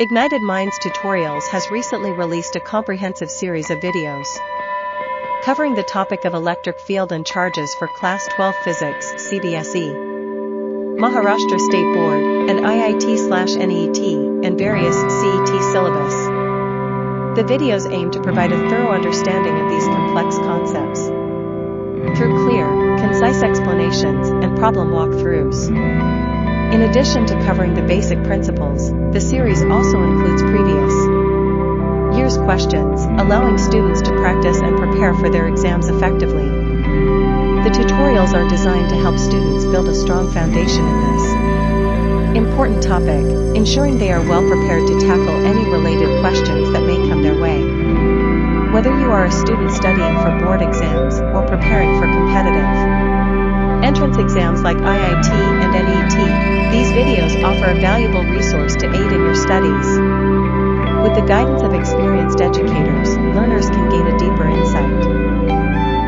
Ignited Minds Tutorials has recently released a comprehensive series of videos covering the topic of electric field and charges for Class 12 Physics CBSE, Maharashtra State Board, and IIT/NEET, and various CET syllabus. The videos aim to provide a thorough understanding of these complex concepts through clear, concise explanations and problem walkthroughs. In addition to covering the basic principles, the series also includes previous year's questions, allowing students to practice and prepare for their exams effectively. The tutorials are designed to help students build a strong foundation in this important topic, ensuring they are well prepared to tackle any related questions that may come their way. Whether you are a student studying for board exams or preparing for competitive entrance exams like IIT and NEET, these videos offer a valuable resource to aid in your studies. With the guidance of experienced educators, learners can gain a deeper insight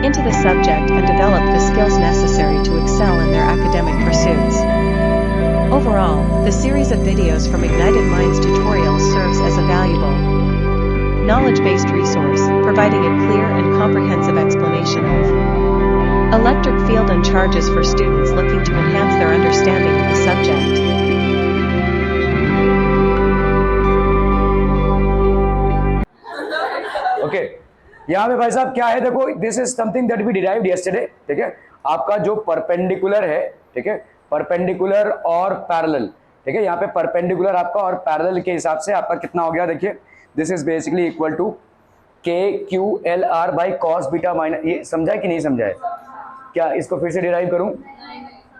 into the subject and develop the skills necessary to excel in their academic pursuits. Overall, the series of videos from Ignited Minds Tutorials serves as a valuable, knowledge-based resource, providing a clear and comprehensive explanation of electric field and charges for students looking to enhance their understanding of the subject. Okay यहाँ पे भाई साहब क्या है, देखो this is something that we derived yesterday. ठीक है, आपका जो परपेंडिकुलर है, ठीक है, परपेंडिकुलर और पैरेलल, ठीक है, यहाँ पे परपेंडिकुलर आपका और पैरेलल के हिसाब से आपका कितना हो गया, देखिए this is basically equal to K Q L R by cos beta minus. ये समझा है कि नहीं समझा है? क्या इसको फिर से डिराइव करूं?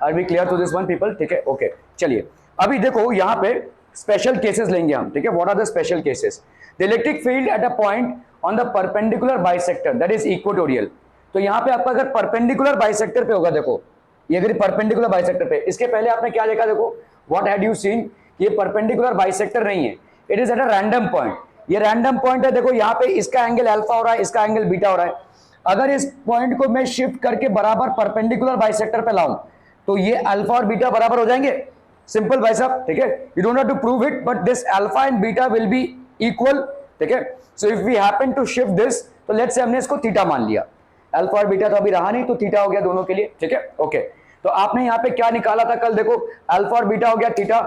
Are we clear to this one people? ठीक है, ओके चलिए अभी देखो यहाँ पे स्पेशल केसेस लेंगे हम। ठीक है, what are the special cases? The electric field at a point on the perpendicular bisector that is equatorial. तो यहाँ पे आपका अगर परपेंडिकुलर बाइसेक्टर पे होगा, देखो ये अगर परपेंडिकुलर बाइसेक्टर पे, इसके पहले आपने क्या देखा, देखो व्हाट हैड यू सीन, ये परपेंडिकुलर बाइसेक्टर नहीं है, it is at a random point. ये रैंडम पॉइंट है, देखो यहाँ पे इसका एंगल अल्फा हो रहा है, इसका एंगल बीटा हो रहा है। अगर इस पॉइंट को मैं शिफ्ट करके बराबर परपेंडिकुलर बाइसेक्टर पे लाऊं तो ये अल्फा और बीटा बराबर हो जाएंगे। सिंपल भाई साहब, ठीक है, you don't have to prove it, but this alpha and beta will be equal. ठीक है, so if we happen to shift this, तो लेट्स से हमने इसको थीटा मान लिया, अल्फा और बीटा तो अभी रहा नहीं, तो थीटा हो गया दोनों के लिए। ठीक है, ओके, तो आपने यहाँ पे क्या निकाला था कल, देखो अल्फा और बीटा हो गया theta.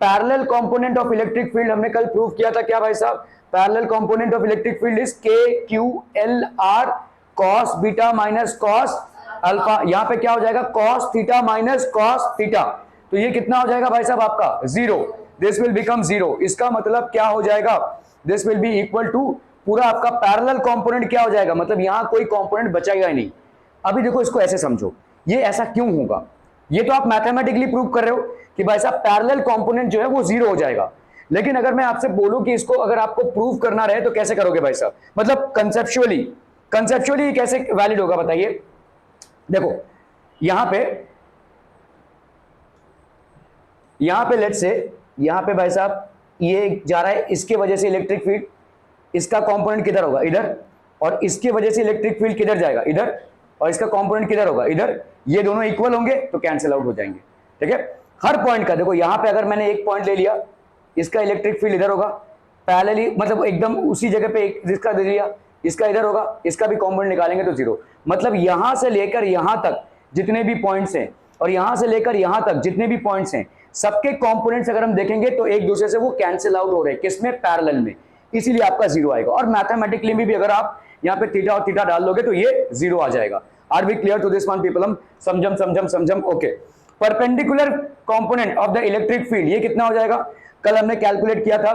Parallel component of electric field हमने कल प्रूव किया था, क्या भाई साहब? Parallel component of electric field is K Q L R cos beta minus cos alpha. यहाँ पे क्या हो जाएगा, cos theta minus cos theta. तो ये कितना हो जाएगा भाई साहब आपका? Zero. This will become zero. इसका मतलब क्या हो जाएगा, this will be equal to पूरा आपका पैरेलल कंपोनेंट क्या हो जाएगा, मतलब यहाँ कोई कंपोनेंट बचाएगा ही नहीं। अभी देखो इसको ऐसे समझो, ये ऐसा क्यों होगा, ये तो आप मैथमेटिकली प्रूव कर रहे हो कि भाई साहब पैरेलल कंपोनेंट जो है वो जीरो हो जाएगा। लेकिन अगर मैं आपसे बोलूं कि इसको अगर आपको प्रूव करना रहे तो कैसे करोगे भाई साहब, मतलब कंसेप्चुअली कैसे वैलिड होगा बताइए? देखो यहां पे लेट्स से यहां पे भाई साहब ये जा रहा है, इसके वजह से इलेक्ट्रिक फील्ड, इसका कंपोनेंट किधर होगा, इधर, और इसके वजह से इलेक्ट्रिक फील्ड किधर जाएगा, इधर, और इसका कंपोनेंट किधर होगा, इधर। ये दोनों इक्वल होंगे तो कैंसिल आउट हो जाएंगे। ठीक है, हर पॉइंट का देखो, यहां पे अगर मैंने एक पॉइंट ले लिया, इसका इलेक्ट्रिक फील्ड इधर होगा, पैरेलली मतलब एकदम उसी जगह पे जिसका दे लिया, इसका इधर होगा, इसका भी कंपोनेंट निकालेंगे तो जीरो। मतलब यहां से लेकर यहां तक जितने भी पॉइंट्स हैं और यहां से लेकर यहां तक जितने भी पॉइंट्स हैं, सबके कंपोनेंट्स अगर हम देखेंगे तो एक दूसरे से वो कैंसिल आउट हो रहे हैं, किसमें? पैरेलल में, इसीलिए आपका जीरो आएगा। और मैथमेटिकली भी अगर आप यहाँ पे थीटा और थीटा डाल दोगे तो ये जीरो आ जाएगा। Are we clear to this one people? हम समझम। Okay, perpendicular component of the electric field ये कितना हो जाएगा, कल हमने कैलकुलेट किया था,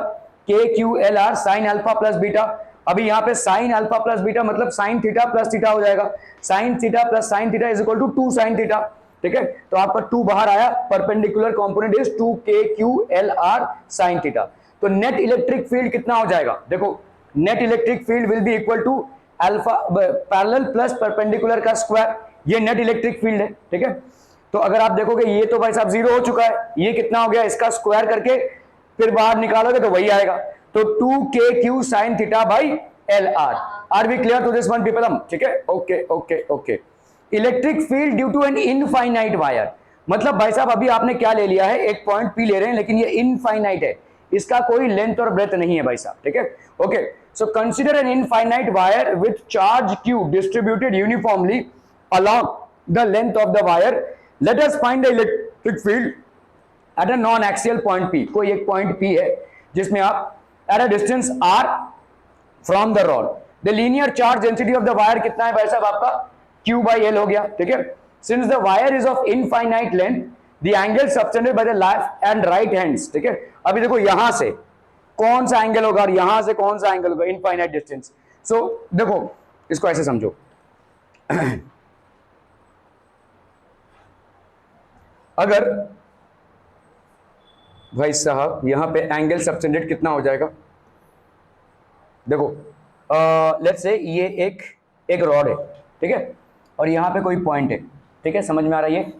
K Q L R sine alpha plus beta. अभी यहाँ पे साइन अल्फा प्लस बीटा मतलब साइन थीटा प्लस थीटा हो जाएगा, sine theta plus sine theta is equal to 2 sine theta. ठीक है, तो आपका 2 बाहर आया, perpendicular component is 2 K Q L R sine theta. तो नेट इलेक्ट्रिक फील्ड कितना हो जाएगा, देखो net electric field will be equal to alpha parallel plus perpendicular का स्क्वायर, ये नेट इलेक्ट्रिक फील्ड है। ठीक है, तो अगर आप देखोगे ये तो भाई साहब जीरो हो चुका है, ये कितना हो गया, इसका स्क्वायर करके फिर बाहर निकालोगे तो वही आएगा, तो 2 K Q sine theta by L R. Are we clear to this one people? हम ठीक है, okay. Electric field due to an infinite wire, मतलब भाई साहब अभी आपने क्या ले लिया है, एक पॉइंट पी ले रहे हैं लेकिन ये इनफाइनाइट है, इसका कोई लेंथ और ब्रेथ नहीं है भाई साहब, ठीक है। Okay, so consider N infinite wire with charge Q distributed uniformly along the length of the wire. Let us find the electric field at a non-axial point P. कोई एक point P है जिसमें आप at a distance r from the rod. The linear charge density of the wire कितना है भाई साहब आपका Q by L हो गया, ठीक है। Since the wire is of infinite length, the angle subtended by the left and right hands, ठीक है। अभी देखो यहां से कौन सा एंगल होगा और यहां से कौन सा एंगल होगा, इनफाइनाइट डिस्टेंस। सो देखो इसको ऐसे समझो अगर भाई साहब यहां पे एंगल सबटेंडेड कितना हो जाएगा, देखो लेट्स से ये एक रॉड है, ठीक है, और यहां पे कोई पॉइंट है, ठीक है, समझ में आ रहा है।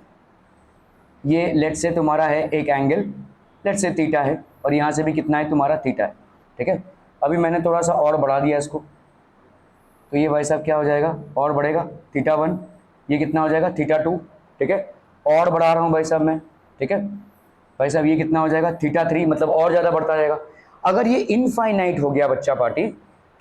ये लेट्स से तुम्हारा है एक एंगल, लेट्स से थीटा है, और यहां से भी कितना है तुम्हारा थीटा है, ठीक है। अभी मैंने थोड़ा सा और बढ़ा दिया इसको, तो ये भाई साहब क्या हो जाएगा, और बढ़ेगा थीटा 1, ये कितना हो जाएगा थीटा 2, ठीक है, और बढ़ा रहा हूँ भाई साहब मैं, ठीक है भाई साहब, ये कितना हो जाएगा थीटा 3, मतलब और ज़्यादा बढ़ता जाएगा। अगर ये इनफाइनाइट हो गया बच्चा पार्टी,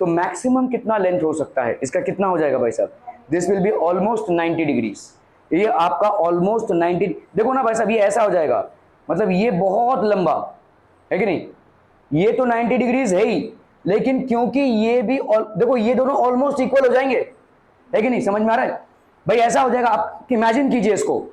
तो मैक्सिमम कितना लेंथ हो सकता है इसका, कितना हो जाएगा भाई साहब, this will be almost 90 degrees. ये आपका ऑलमोस्ट 90, देखो ना भाई साहब ये ऐसा हो जाएगा, मतलब ये बहुत लंबा है कि नहीं, ये तो 90 डिग्रीज है ही, लेकिन क्योंकि ये भी देखो ये दोनों ऑलमोस्ट इक्वल हो जाएंगे, है कि नहीं, समझ में आ रहा है भाई, ऐसा हो जाएगा। आप इमेजिन कीजिए इसको,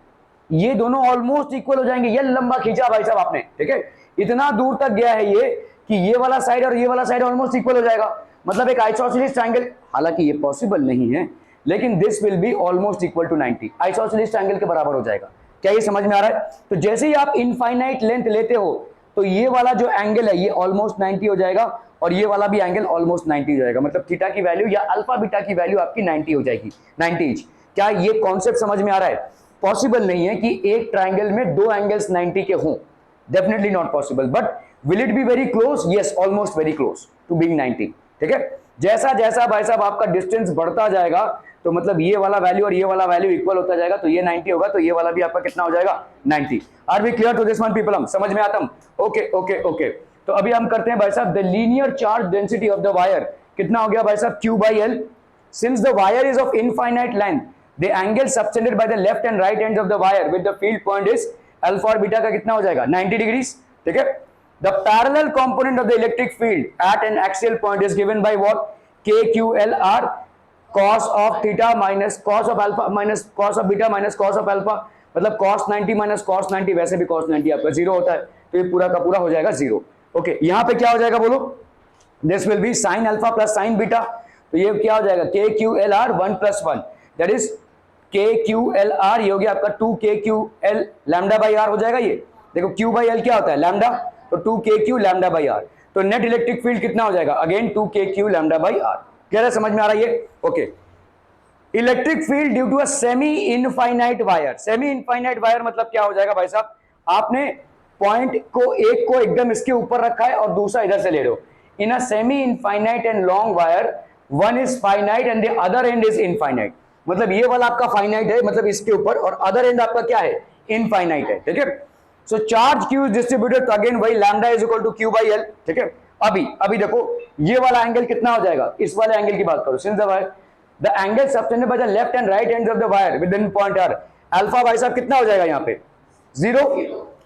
ये दोनों ऑलमोस्ट इक्वल हो जाएंगे, ये लंबा खींचा भाई साहब आपने, ठीक है, इतना दूर तक गया है ये कि ये वाला साइड और ये वाला साइड ऑलमोस्ट इक्वल हो जाएगा, मतलब एक आइसोसेलेस ट्रायंगल, हालांकि ये पॉसिबल नहीं है, लेकिन this will be almost equal to 90, isosceles triangle के बराबर हो जाएगा। क्या ये समझ में आ रहा है? तो जैसे ही आप इनफाइनाइट लेंथ लेते हो, तो ये वाला जो एंगल है ये ऑलमोस्ट 90 हो जाएगा, और ये वाला भी एंगल ऑलमोस्ट 90 हो जाएगा, मतलब थीटा की वैल्यू या अल्फा बीटा की वैल्यू आपकी 90 हो जाएगी, 90 इंच। क्या ये कॉन्सेप्ट समझ में आ रहा है? पॉसिबल नहीं है कि एक ट्राइंगल में दो एंगल्स 90 के हों, definitely not possible, but will it be very close? Yes, almost very close to being 90, ठीक है। जैसा जैसा भाई साहब आपका डिस्टेंस बढ़ता जाएगा, तो मतलब ये वाला वैल्यू और ये वाला वैल्यू इक्वल होता जाएगा, तो ये 90 होगा, तो ये वाला भी आपका कितना हो जाएगा 90। Are we clear to this one people? हम समझ में आता हम? ओके ओके ओके, तो अभी हम करते हैं भाई साहब the linear charge density of the wire, कितना हो गया भाई साहब Q by L। Since the wire is of infinite length, the angle subtended by the left and right ends of the wire with the field point is alpha और beta का कितना हो जाएगा 90 डिग्रीज, ठीक है। The parallel component of the electric field at an axial point is given by what? KQLR cos of theta minus cos of alpha minus cos of beta minus cos of alpha, मतलब cos 90 minus cos 90, वैसे भी cos 90 आपका zero होता है, तो ये पूरा का पूरा हो जाएगा जीरो। ओके, यहाँ पे क्या हो जाएगा बोलो? This will be sin alpha plus sin beta, तो ये क्या हो जाएगा KQLR 1 plus 1, that is KQLR, ये हो गया आपका 2KQL लैम्डा बाई आर हो जाएगा। ये देखो Q बाई L क्या होता है लैम्डा, तो 2KQ लैम्डा बाई आर, तो नेट इलेक्ट्रिक फील्ड कितना हो जाएगा again 2KQ lambda by are. क्या है, समझ में आ रहा है ये? Okay, electric field due to a semi infinite wire. Semi infinite wire मतलब क्या हो जाएगा भाई साहब, आपने पॉइंट को एक को एकदम इसके ऊपर रखा है और दूसरा इधर से ले रहे हो। In a semi infinite and long wire, one is finite and the other end is infinite, मतलब ये वाला आपका फाइनाइट है, मतलब इसके ऊपर, और अदर एंड आपका क्या है इनफाइनाइट है, ठीक है। So charge Q is distributed, तो अगेन वही lambda is equal to Q by L, ठीक है। अभी देखो ये वाला एंगल कितना हो जाएगा, इस वाले एंगल की बात करो, since the angle subtended by the left and right ends of the wire with in point R, alpha भाई साहब कितना हो जाएगा यहाँ पे जीरो,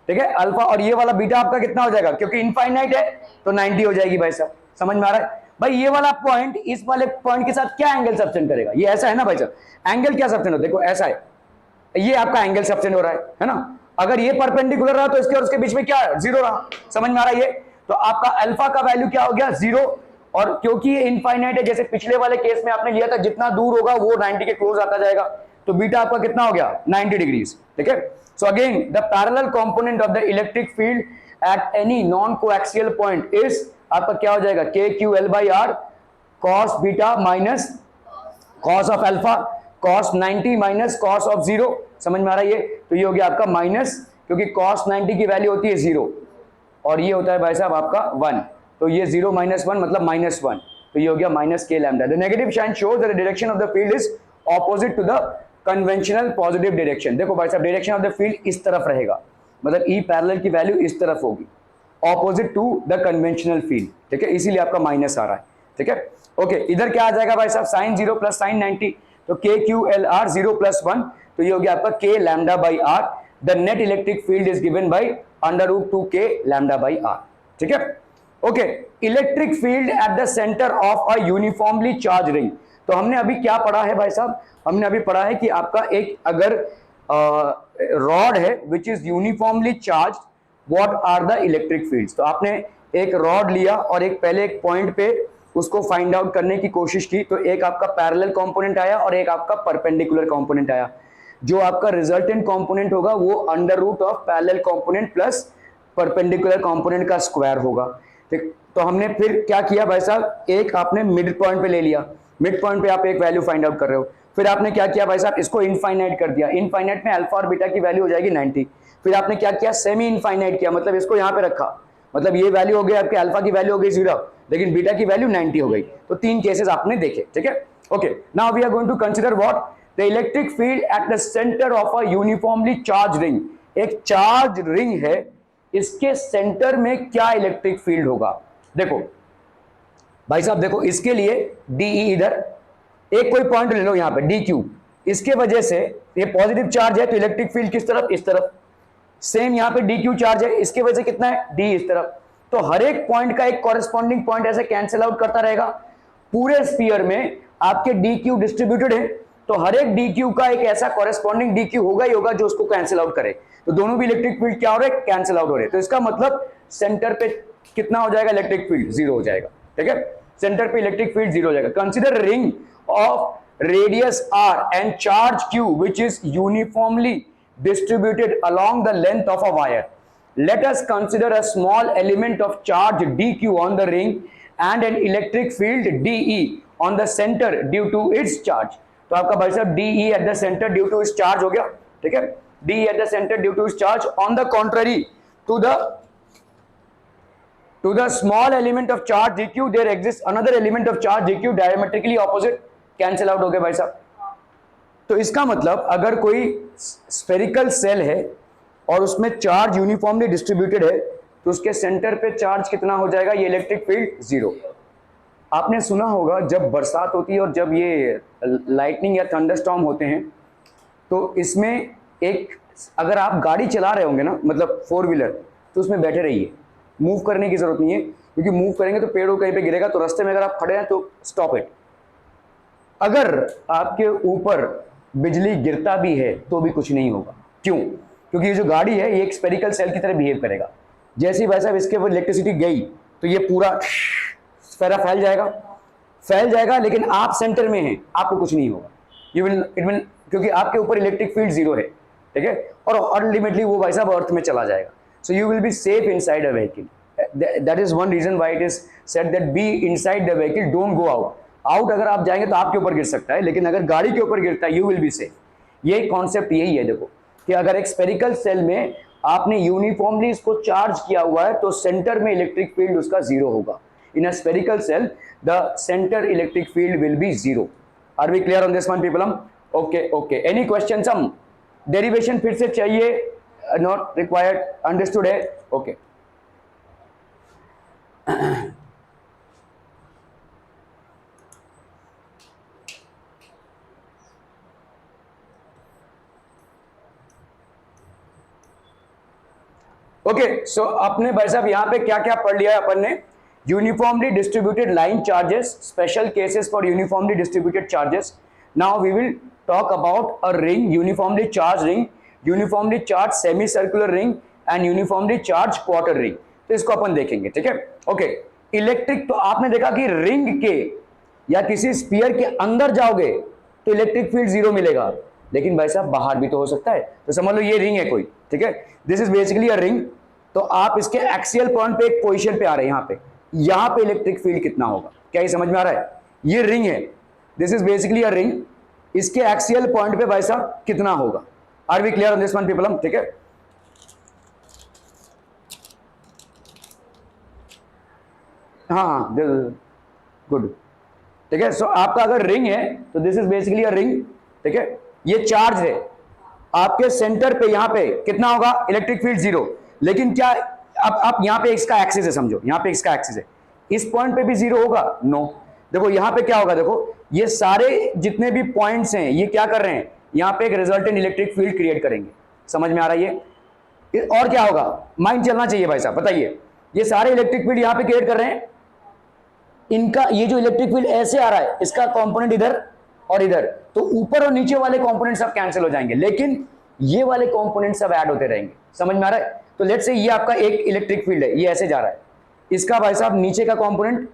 ठीक है, अल्फा, और ये वाला बीटा आपका कितना हो जाएगा, क्योंकि इनफाइनाइट है तो 90 हो जाएगी भाई साहब। समझ में आ रहा है भाई? ये वाला पॉइंट इस वाले पॉइंट के साथ क्या एंगल सबटेंड करेगा, ये ऐसा है ना भाई साहब, एंगल क्या सबटेंड होता है, देखो ऐसा है, ये आपका एंगल सबटेंड हो रहा है ना। अगर ये परपेंडिकुलर रहा तो इसके और उसके बीच में क्या जीरो रहा, समझ में आ रहा है ये? तो आपका अल्फा का वैल्यू क्या हो गया जीरो, और क्योंकि ये इनफाइनाइट है, जैसे पिछले वाले केस में आपने लिया था, जितना दूर होगा वो 90 के क्लोज आता जाएगा, तो बीटा आपका कितना हो गया 90 डिग्रीज, ठीक है। So again the parallel component of the electric field at any non coaxial point is आपका क्या हो जाएगा KQL by R cos beta minus cos of alpha cos 90 minus cos of zero. समझ में आ रहा है ये? तो ये हो गया आपका माइनस, क्योंकि कॉस 90 की वैल्यू होती है जीरो, और ये होता है भाई साहब आपका 1, तो ये 0 माइनस 1 मतलब माइनस 1, तो ये हो गया minus K lambda. The negative sign shows that the direction of the field is opposite to the conventional positive direction. देखो भाई साहब डायरेक्शन ऑफ द फील्ड इस तरफ रहेगा, मतलब E पैरेलल की वैल्यू इस तरफ होगी, opposite to the conventional field, ठीक है, इसीलिए आपका माइनस आ रहा है, ठीक है। ओके, इधर क्या आ जाएगा भाई साहब, साइन 0 प्लस साइन 90, तो K Q L are 0 plus 1, तो ये हो गया आपका K lambda by R. The net electric field is given by under root 2 K lambda by R, ठीक है। Okay, electric field at the centre of a uniformly charge ring. तो हमने अभी क्या पढ़ा है भाई साहब, हमने अभी पढ़ा है कि आपका एक अगर रॉड है which is uniformly charge, what are the electric fields. तो आपने एक रॉड लिया और एक पहले एक पॉइंट पे उसको फाइंड आउट करने की कोशिश की, तो एक आपका पैरेलल कंपोनेंट आया और एक आपका परपेंडिकुलर कंपोनेंट आया। जो आपका रिजल्टेंट कंपोनेंट होगा वो under root of parallel component plus perpendicular component का स्क्वायर होगा, ठीक। तो हमने फिर क्या किया भाई साहब, एक आपने मिड पॉइंट पे ले लिया, मिड पॉइंट पे आप एक वैल्यू फाइंड आउट कर रहे हो, फिर आपने क्या किया भाई साहब, इसको इनफाइनाइट कर दिया, इनफाइनाइट में अल्फा और बीटा की वैल्यू हो जाएगी 90, फिर आपने क्या किया, सेमी इनफाइनाइट किया, मतलब इसको यहाँ पे रखा, मतलब ये वैल्यू हो गई आपके, अल्फा की वैल्यू हो गई 0 लेकिन बीटा की वैल्यू 90 हो गई। तो 3 केसेस आपने देखे, ठीक है। Okay, now we are going to consider what, the electric field at the centre of a uniformly charge ring. एक चार्ज रिंग है, इसके सेंटर में क्या इलेक्ट्रिक फील्ड होगा। देखो भाई साहब, देखो इसके लिए डीई, इधर एक कोई पॉइंट ले लो यहाँ पे डी क्यू, इसके वजह से ये पॉजिटिव चार्ज है तो इलेक्ट्रिक फील्ड किस तरफ, इस तरफ। सेम यहाँ पे डी क्यू चार्ज है, इसके वजह से कितना है, डी इस तरफ। तो हर एक पॉइंट का एक कॉरेस्पॉन्डिंग पॉइंट ऐसे कैंसिल आउट करता रहेगा। पूरे स्फीयर में आपके डी क्यू डिस्ट्रीब्यूटेड है, तो हर एक डी क्यू का एक ऐसा कॉरेस्पॉन्डिंग डी क्यू होगा ही होगा जो उसको कैंसिल आउट करे। तो दोनों भी इलेक्ट्रिक फील्ड क्या हो रहे हैं, कैंसिल आउट हो रहे हैं। तो इसका मतलब सेंटर पे कितना हो जाएगा, इलेक्ट्रिक फील्ड 0 हो जाएगा, ठीक है। सेंटर पे इलेक्ट्रिक फील्ड 0 हो जाएगा। Consider ring of radius r and charge q which is uniformly distributed along the length of a wire. Let us consider a small element of charge dq on the ring and an electric field dE on the center due to its charge. तो आपका भाई साहब dE at the center due to its charge हो गया, ठीक है। dE at the center due to its charge. On the contrary, to the small element of charge dq there exists another element of charge dq diametrically opposite. Cancel out हो गया भाई साहब। तो इसका मतलब अगर कोई स्फेरिकल सेल है और उसमें चार्ज यूनिफॉर्मली डिस्ट्रीब्यूटेड है तो उसके सेंटर पे चार्ज कितना हो जाएगा, ये इलेक्ट्रिक फील्ड 0। आपने सुना होगा जब बरसात होती है और जब ये लाइटनिंग या थंडरस्टॉर्म होते हैं तो इसमें एक, अगर आप गाड़ी चला रहे होंगे ना, मतलब 4 व्हीलर, तो उसमें बैठे रहिए, मूव करने की जरूरत नहीं है, क्योंकि मूव करेंगे तो पेड़ कहीं पे गिरेगा, तो रास्ते में अगर आप खड़े हैं तो स्टॉप इट। अगर आपके ऊपर बिजली गिरता भी है तो भी कुछ नहीं होगा, क्यों, क्योंकि ये जो गाड़ी है ये एक स्फेरिकल सेल की तरह बिहेव करेगा। जैसे ही भाई साहब इसके ऊपर इलेक्ट्रिसिटी गई तो ये पूरा स्फेरा फैल जाएगा, लेकिन आप सेंटर में हैं, आपको कुछ नहीं होगा। इट विल क्योंकि आपके ऊपर इलेक्ट्रिक फील्ड 0 है, ठीक है, और अल्टीमेटली वो भाई साहब अर्थ में चला जाएगा। So you will be safe inside a vehicle. That is one reason why it is said that be inside the vehicle, don't go out अगर आप जाएंगे तो आपके ऊपर गिर सकता है, लेकिन अगर गाड़ी के ऊपर गिरता है यू विल बी सेफ। ये कॉन्सेप्ट यही है, देखो कि अगर एक स्फेरिकल सेल में आपने यूनिफॉर्मली इसको चार्ज किया हुआ है तो सेंटर में इलेक्ट्रिक फील्ड उसका 0 होगा। In a spherical cell the centre electric field will be 0। Are we clear on this one people? Okay, any question? Some derivation फिर से चाहिए? नॉट रिक्वायर्ड, अंडरस्टूड है? ओके। ओके, सो आपने भाई साहब यहाँ पे क्या क्या पढ़ लिया है अपन ने? Uniformly distributed line charges, special cases for uniformly distributed charges. Now we will talk about a ring, uniformly charge ring, uniformly charge semi circular ring and uniformly charge quarter ring. तो इसको अपन देखेंगे, ठीक है। ओके, इलेक्ट्रिक, तो आपने देखा कि ring के या किसी स्फीयर के अंदर जाओगे तो इलेक्ट्रिक फील्ड 0 मिलेगा, लेकिन भाई साहब बाहर भी तो हो सकता है। तो समझ लो ये रिंग है कोई, ठीक है, this is basically a ring. तो आप इसके एक्सियल पॉइंट पे एक पोजीशन पे आ रहे हैं, यहाँ पे इलेक्ट्रिक फील्ड कितना होगा, क्या ये समझ में आ रहा है? ये रिंग है, this is basically a ring, इसके एक्सियल पॉइंट पे भाई साहब कितना होगा? Are we clear on this one people? ठीक है, हाँ गुड, ठीक है। सो आपका अगर रिंग है तो this is basically a ring, ठीक है, ये चार्ज है, आपके सेंटर पे यहाँ पे कितना होगा? Electric field 0। लेकिन क्या अब यहाँ पे इसका एक्सिस है, समझो यहाँ पे इसका एक्सिस है, इस पॉइंट पे भी जीरो होगा? नो। देखो यहाँ पे क्या होगा, देखो ये सारे जितने भी पॉइंट्स हैं ये क्या कर रहे हैं, यहाँ पे एक रिजल्टेंट इलेक्ट्रिक फील्ड क्रिएट करेंगे। समझ में आ रहा है ये? और क्या होगा, माइंड चलना चाहिए भाई साहब, बताइए। ये सारे इलेक्ट्रिक फील्ड यहाँ पे क्रिएट कर रहे हैं, इनका ये जो इलेक्ट्रिक फील्ड ऐसे आ रहा है, इसका कंपोनेंट इधर और इधर, तो ऊपर और नीचे वाले कंपोनेंट सब कैंसिल हो जाएंगे, लेकिन ये वाले कंपोनेंट सब ऐड होते रहेंगे। समझ में आ रहा है? तो लेट्स से ये आपका एक इलेक्ट्रिक फील्ड है, ये ऐसे जा रहा है, इसका भाई साहब नीचे का कंपोनेंट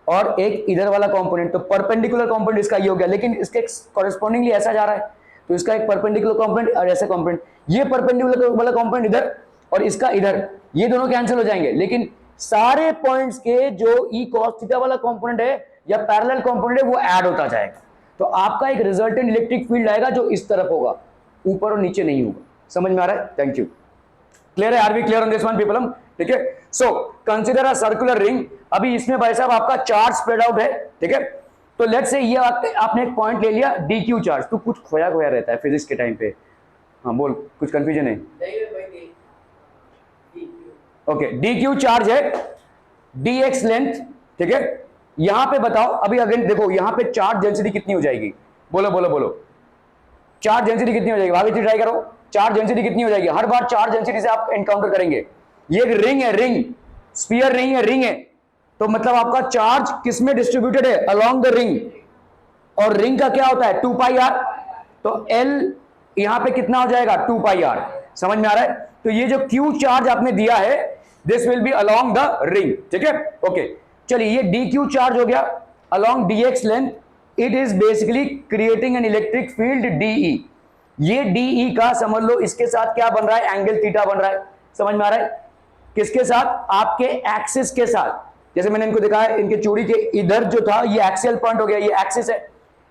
और एक इधर वाला कंपोनेंट, तो परपेंडिकुलर कंपोनेंट इसका ये हो गया, लेकिन इसके कॉरेस्पॉन्डिंगली ऐसा जा रहा है, तो इसका एक परपेंडिकुलर कंपोनेंट और ऐसा कंपोनेंट, ये परपेंडिकुलर वाला कंपोनेंट इधर और इसका इधर, ये दोनों कैंसिल हो जाएंगे, लेकिन सारे पॉइंट्स के जो ई कॉस थीटा वाला कंपोनेंट है या पैरेलल कंपोनेंट है वो ऐड होता जाएगा। तो आपका एक रिजल्टेंट इलेक्ट्रिक फील्ड आएगा जो इस तरफ होगा, ऊपर और नीचे नहीं होगा। समझ में आ रहा है? Thank you. क्लियर है? Are we clear on this one people? ठीक है। So consider a circular ring. अभी इसमें भाई साहब आपका चार्ज स्प्रेड आउट है, ठीक है। तो लेट्स से ये आपने एक पॉइंट ले लिया डी क्यू चार्ज। तो कुछ खोया खोया रहता है फिजिक्स के टाइम पे। हाँ बोल, कुछ कंफ्यूजन है? ओके, डी क्यू चार्ज है, डी एक्स लेंथ, ठीक है। यहां पे बताओ, अभी अगेन देखो यहाँ पे चार्ज डेंसिटी कितनी हो जाएगी, बोलो बोलो बोलो, चार्ज डेंसिटी कितनी हो जाएगी? भाभी ट्राई करो, चार्ज डेंसिटी कितनी हो जाएगी? हर बार चार्ज डेंसिटी से आप एनकाउंटर करेंगे। ये एक रिंग है, रिंग, स्फीयर नहीं है, रिंग है, तो मतलब आपका चार्ज किस में डिस्ट्रीब्यूटेड है? अलोंग द रिंग, और रिंग का क्या होता है? 2 पाई आर, तो एल यहां पे कितना हो जाएगा? 2 पाई आर। समझ में आ रहा है? तो ये जो क्यू चार्ज आपने दिया है, this will B along the ring, ठीक है। ओके, चलिए ये डी क्यू चार्ज हो गया along D X length, it is basically creating an electric field DE. ये डीई का समझ लो इसके साथ क्या बन रहा है? एंगल थीटा बन रहा है। समझ में आ रहा है? किसके साथ? आपके एक्सिस के साथ। जैसे मैंने इनको दिखाया, इनके चूड़ी के इधर जो था ये एक्सियल पॉइंट हो गया, ये एक्सिस है,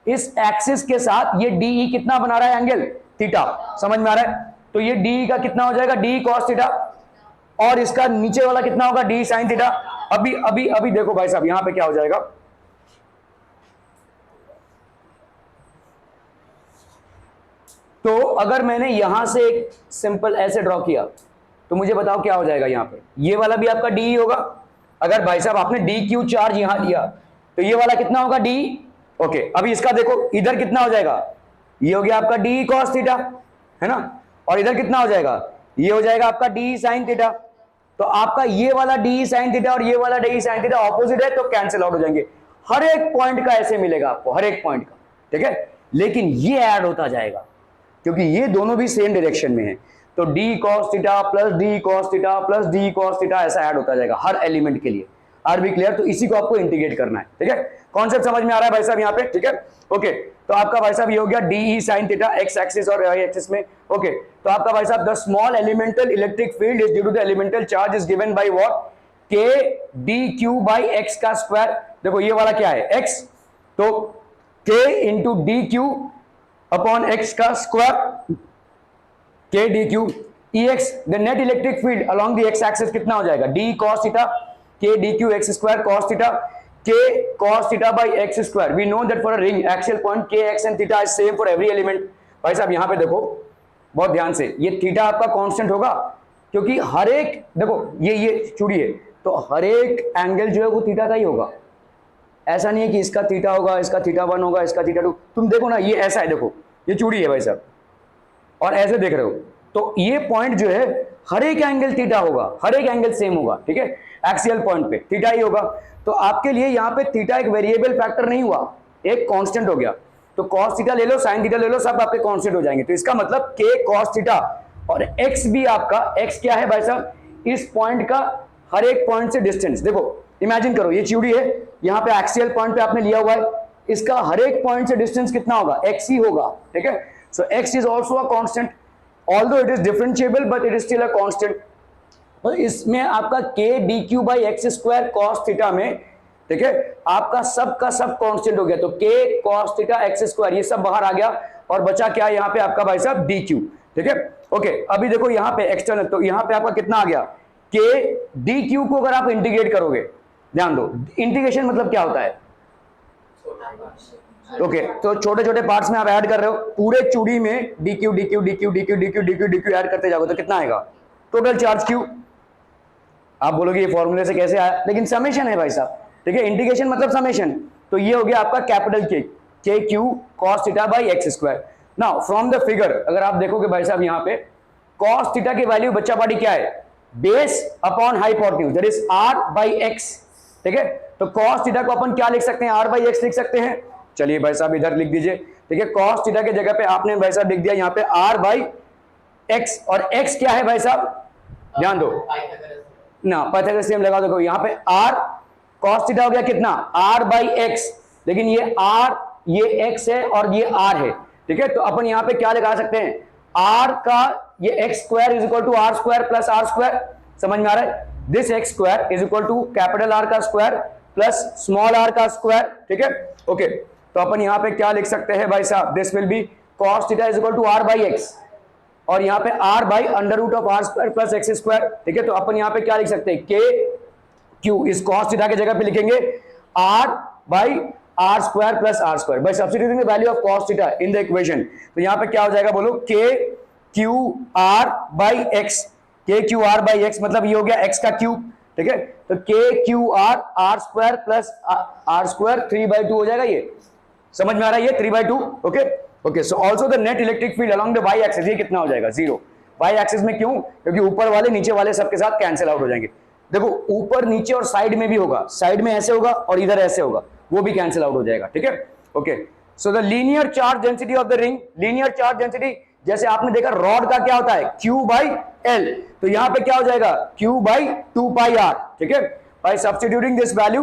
इस एक्सिस के साथ ये डीई कितना बना रहा है? Angle theta. समझ में आ रहा है? तो ये डीई का कितना हो जाएगा? डी कॉस थीटा, और इसका नीचे वाला कितना होगा? D sine theta. अभी अभी अभी देखो भाई साहब यहां पे क्या हो जाएगा, तो अगर मैंने यहां से एक सिंपल ऐसे ड्रॉ किया तो मुझे बताओ क्या हो जाएगा? यहां पे ये वाला भी आपका डी होगा। अगर भाई साहब आपने डी क्यू चार्ज यहां लिया तो ये वाला कितना होगा? डी। ओके, अभी इसका देखो इधर कितना हो जाएगा? ये हो गया आपका डी कॉस थीटा, है ना, और इधर कितना हो जाएगा? ये हो जाएगा आपका डी साइन थीटा। तो आपका ये वाला डी साइन थीटा और ये वाला डी साइन थीटा ऑपोजिट है, तो कैंसिल आउट हो जाएंगे। हर एक पॉइंट का ऐसे मिलेगा आपको, हर एक पॉइंट का, ठीक है। लेकिन ये ऐड होता जाएगा क्योंकि ये दोनों भी सेम डायरेक्शन में है, तो D cos theta plus D cos theta plus D cos theta ऐसा ऐड होता जाएगा हर एलिमेंट के लिए। Are we clear? तो इसी को आपको इंटीग्रेट करना है, ठीक है। कॉन्सेप्ट समझ में आ रहा है भाई साहब यहाँ पे? ठीक है, ओके। तो आपका भाई साहब ये हो गया D sine theta X axis और वाई एक्सिस में। ओके, तो आपका भाई साहब the small elemental electric field is due to the elemental charge is given by what? K D Q by X का स्क्वायर। देखो ये वाला क्या है? एक्स, तो K into D Q upon X का square, K D Q E X. The net electric field along the X axis कितना हो जाएगा? D cos theta K D Q X square cos theta K cos theta by X square. We know that for a ring axial point K X and theta is same for every element. भाई साहब यहाँ पे देखो बहुत ध्यान से, ये theta आपका कांस्टेंट होगा क्योंकि हर एक, देखो ये चूड़ी है तो हर एक एंगल जो है वो थीटा का ही होगा। ऐसा नहीं है कि इसका थीटा होगा, इसका थीटा 1 होगा, इसका थीटा 2। तुम देखो ना, ये ऐसा है, देखो ये चूड़ी है भाई साहब और ऐसे देख रहे हो, तो ये पॉइंट जो है हर एक एंगल थीटा होगा, हर एक एंगल सेम होगा, ठीक है। एक्सियल पॉइंट पे थीटा ही होगा। तो आपके लिए यहाँ पे थीटा एक वेरिएबल फैक्टर नहीं हुआ, एक कांस्टेंट हो गया। तो cos थीटा ले लो, sin थीटा ले लो, सब आपके कांस्टेंट हो जाएंगे। तो इसका मतलब k cos थीटा और x भी आपका, x क्या है भाई साहब? इस पॉइंट का हर एक पॉइंट से डिस्टेंस। देखो इमेजिन करो ये चूड़ी है, यहाँ पे एक्सियल पॉइंट पे आपने लिया हुआ है, इसका हर एक पॉइंट से डिस्टेंस कितना होगा? x ही होगा, ठीक है। सो x is also a constant, although it is differentiable but it is still a constant. तो इसमें आपका k D Q by X square cos theta में, ठीक है, आपका सब का सब कांस्टेंट हो गया। तो k cos theta X square ये सब बाहर आ गया और बचा क्या यहाँ पे आपका भाई साहब? डी क्यू, ठीक है। ओके, अभी देखो यहाँ पे एक्सटर्नल, तो यहाँ पे आपका कितना आ गया? k डी क्यू को अगर आप इंटीग्रेट करोगे, ध्यान दो इंटीग्रेशन मतलब क्या होता है? ओके, तो छोटे छोटे पार्ट्स में आप ऐड कर रहे हो, पूरे चूड़ी में D Q D Q D Q D Q D Q D Q D Q add करते जाओगे तो कितना आएगा? टोटल चार्ज क्यू, आप बोलोगे ये फॉर्मूले से कैसे आया, लेकिन समेशन है भाई साहब, ठीक है, इंटीग्रेशन मतलब समेशन। तो ये हो गया आपका capital K Q cos theta by X square. Now from the figure अगर आप देखोगे भाई साहब यहाँ पे कॉस थीटा की वैल्यू बच्चा पार्टी क्या है, base upon hypotenuse that is R by X, ठीक है। तो कॉस थीटा को अपन क्या लिख सकते हैं, आर बाई एक्स लिख सकते हैं। चलिए भाई साहब इधर लिख दीजिए, ठीक है। कॉस थीटा की जगह पे आपने भाई साहब लिख दिया यहाँ पे आर बाई एक्स, और एक्स क्या है भाई साहब, ध्यान दो ना, पाइथागोरस थ्योरम लगा दो। यहाँ पे आर कॉस थीटा हो गया कितना, आर बाई एक्स, लेकिन ये आर ये एक्स है और ये आर है, ठीक है। तो अपन यहाँ पे क्या लगा सकते हैं, आर का ये X square is equal to R square plus are square, समझ में आ रहा है। This X square is equal to capital R का स्क्वायर प्लस स्मॉल आर का स्क्वायर, ठीक है, ओके। तो अपन यहाँ पे क्या लिख सकते हैं भाई साहब, this will be cos theta is equal to R by X, और यहाँ पे r by under root of R square plus X square, ठीक है। तो अपन यहाँ पे क्या लिख सकते हैं, के क्यू इस कॉस थीटा की जगह पे लिखेंगे r by R square plus are square by substituting the value of cos theta in the equation. तो यहाँ पे क्या हो जाएगा बोलो, K Q R by X, K Q R by X मतलब ये हो गया x का क्यूब, ठीक है। तो K Q R square plus are square 3/2 हो जाएगा, ये समझ में आ रहा है, ये 3/2, okay okay. So also the net electric field along the Y axis, ये कितना हो जाएगा, 0। वाई एक्सिस में क्यों, क्योंकि ऊपर वाले नीचे वाले सबके साथ कैंसिल आउट हो जाएंगे। देखो ऊपर नीचे और साइड में भी होगा, साइड में ऐसे होगा और इधर ऐसे होगा, वो भी कैंसिल आउट हो जाएगा, ठीक है, okay. So the linear charge density of the ring, linear charge density जैसे आपने देखा रॉड का क्या होता है, Q बाई एल, तो यहां पे क्या हो जाएगा, Q बाई 2 पाई आर, ठीक है। By substituting this value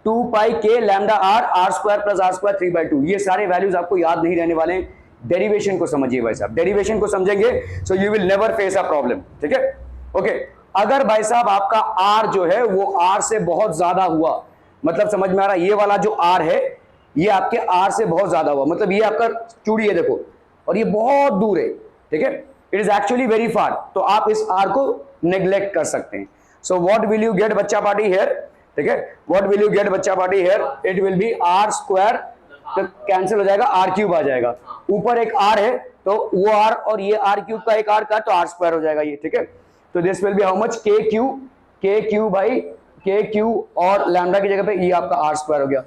2 pi K lambda R square plus are square 3/2, ये सारे वैल्यूज आपको याद नहीं रहने वाले हैं। डेरिवेशन को समझिए भाई साहब, डेरिवेशन को समझेंगे सो you will never face a problem, ठीक है, ओके। अगर भाई साहब आपका आर जो है वो आर से बहुत ज्यादा हुआ, मतलब समझ में आ रहा है, ये वाला जो आर है ये आपके आर से बहुत ज्यादा हुआ, मतलब ये आपका चूड़ी है देखो, और ये बहुत दूर है, ठीक है, it is actually very far, तो आप इस आर को नेग्लेक्ट कर सकते हैं। So what will you get बच्चा पार्टी हियर, ठीक है, व्हाट विल यू गेट बच्चा पार्टी here, it will be R square, तो कैंसिल हो जाएगा, आर क्यूब आ जाएगा, ऊपर एक आर है तो वो आर और ये आर क्यूब का एक आर का, तो आर स्क्वायर हो जाएगा ये, ठीक है। तो this will be how much, K Q by के क्यू और लैम्डा की जगह पे ये आपका आर स्क्वायर हो गया।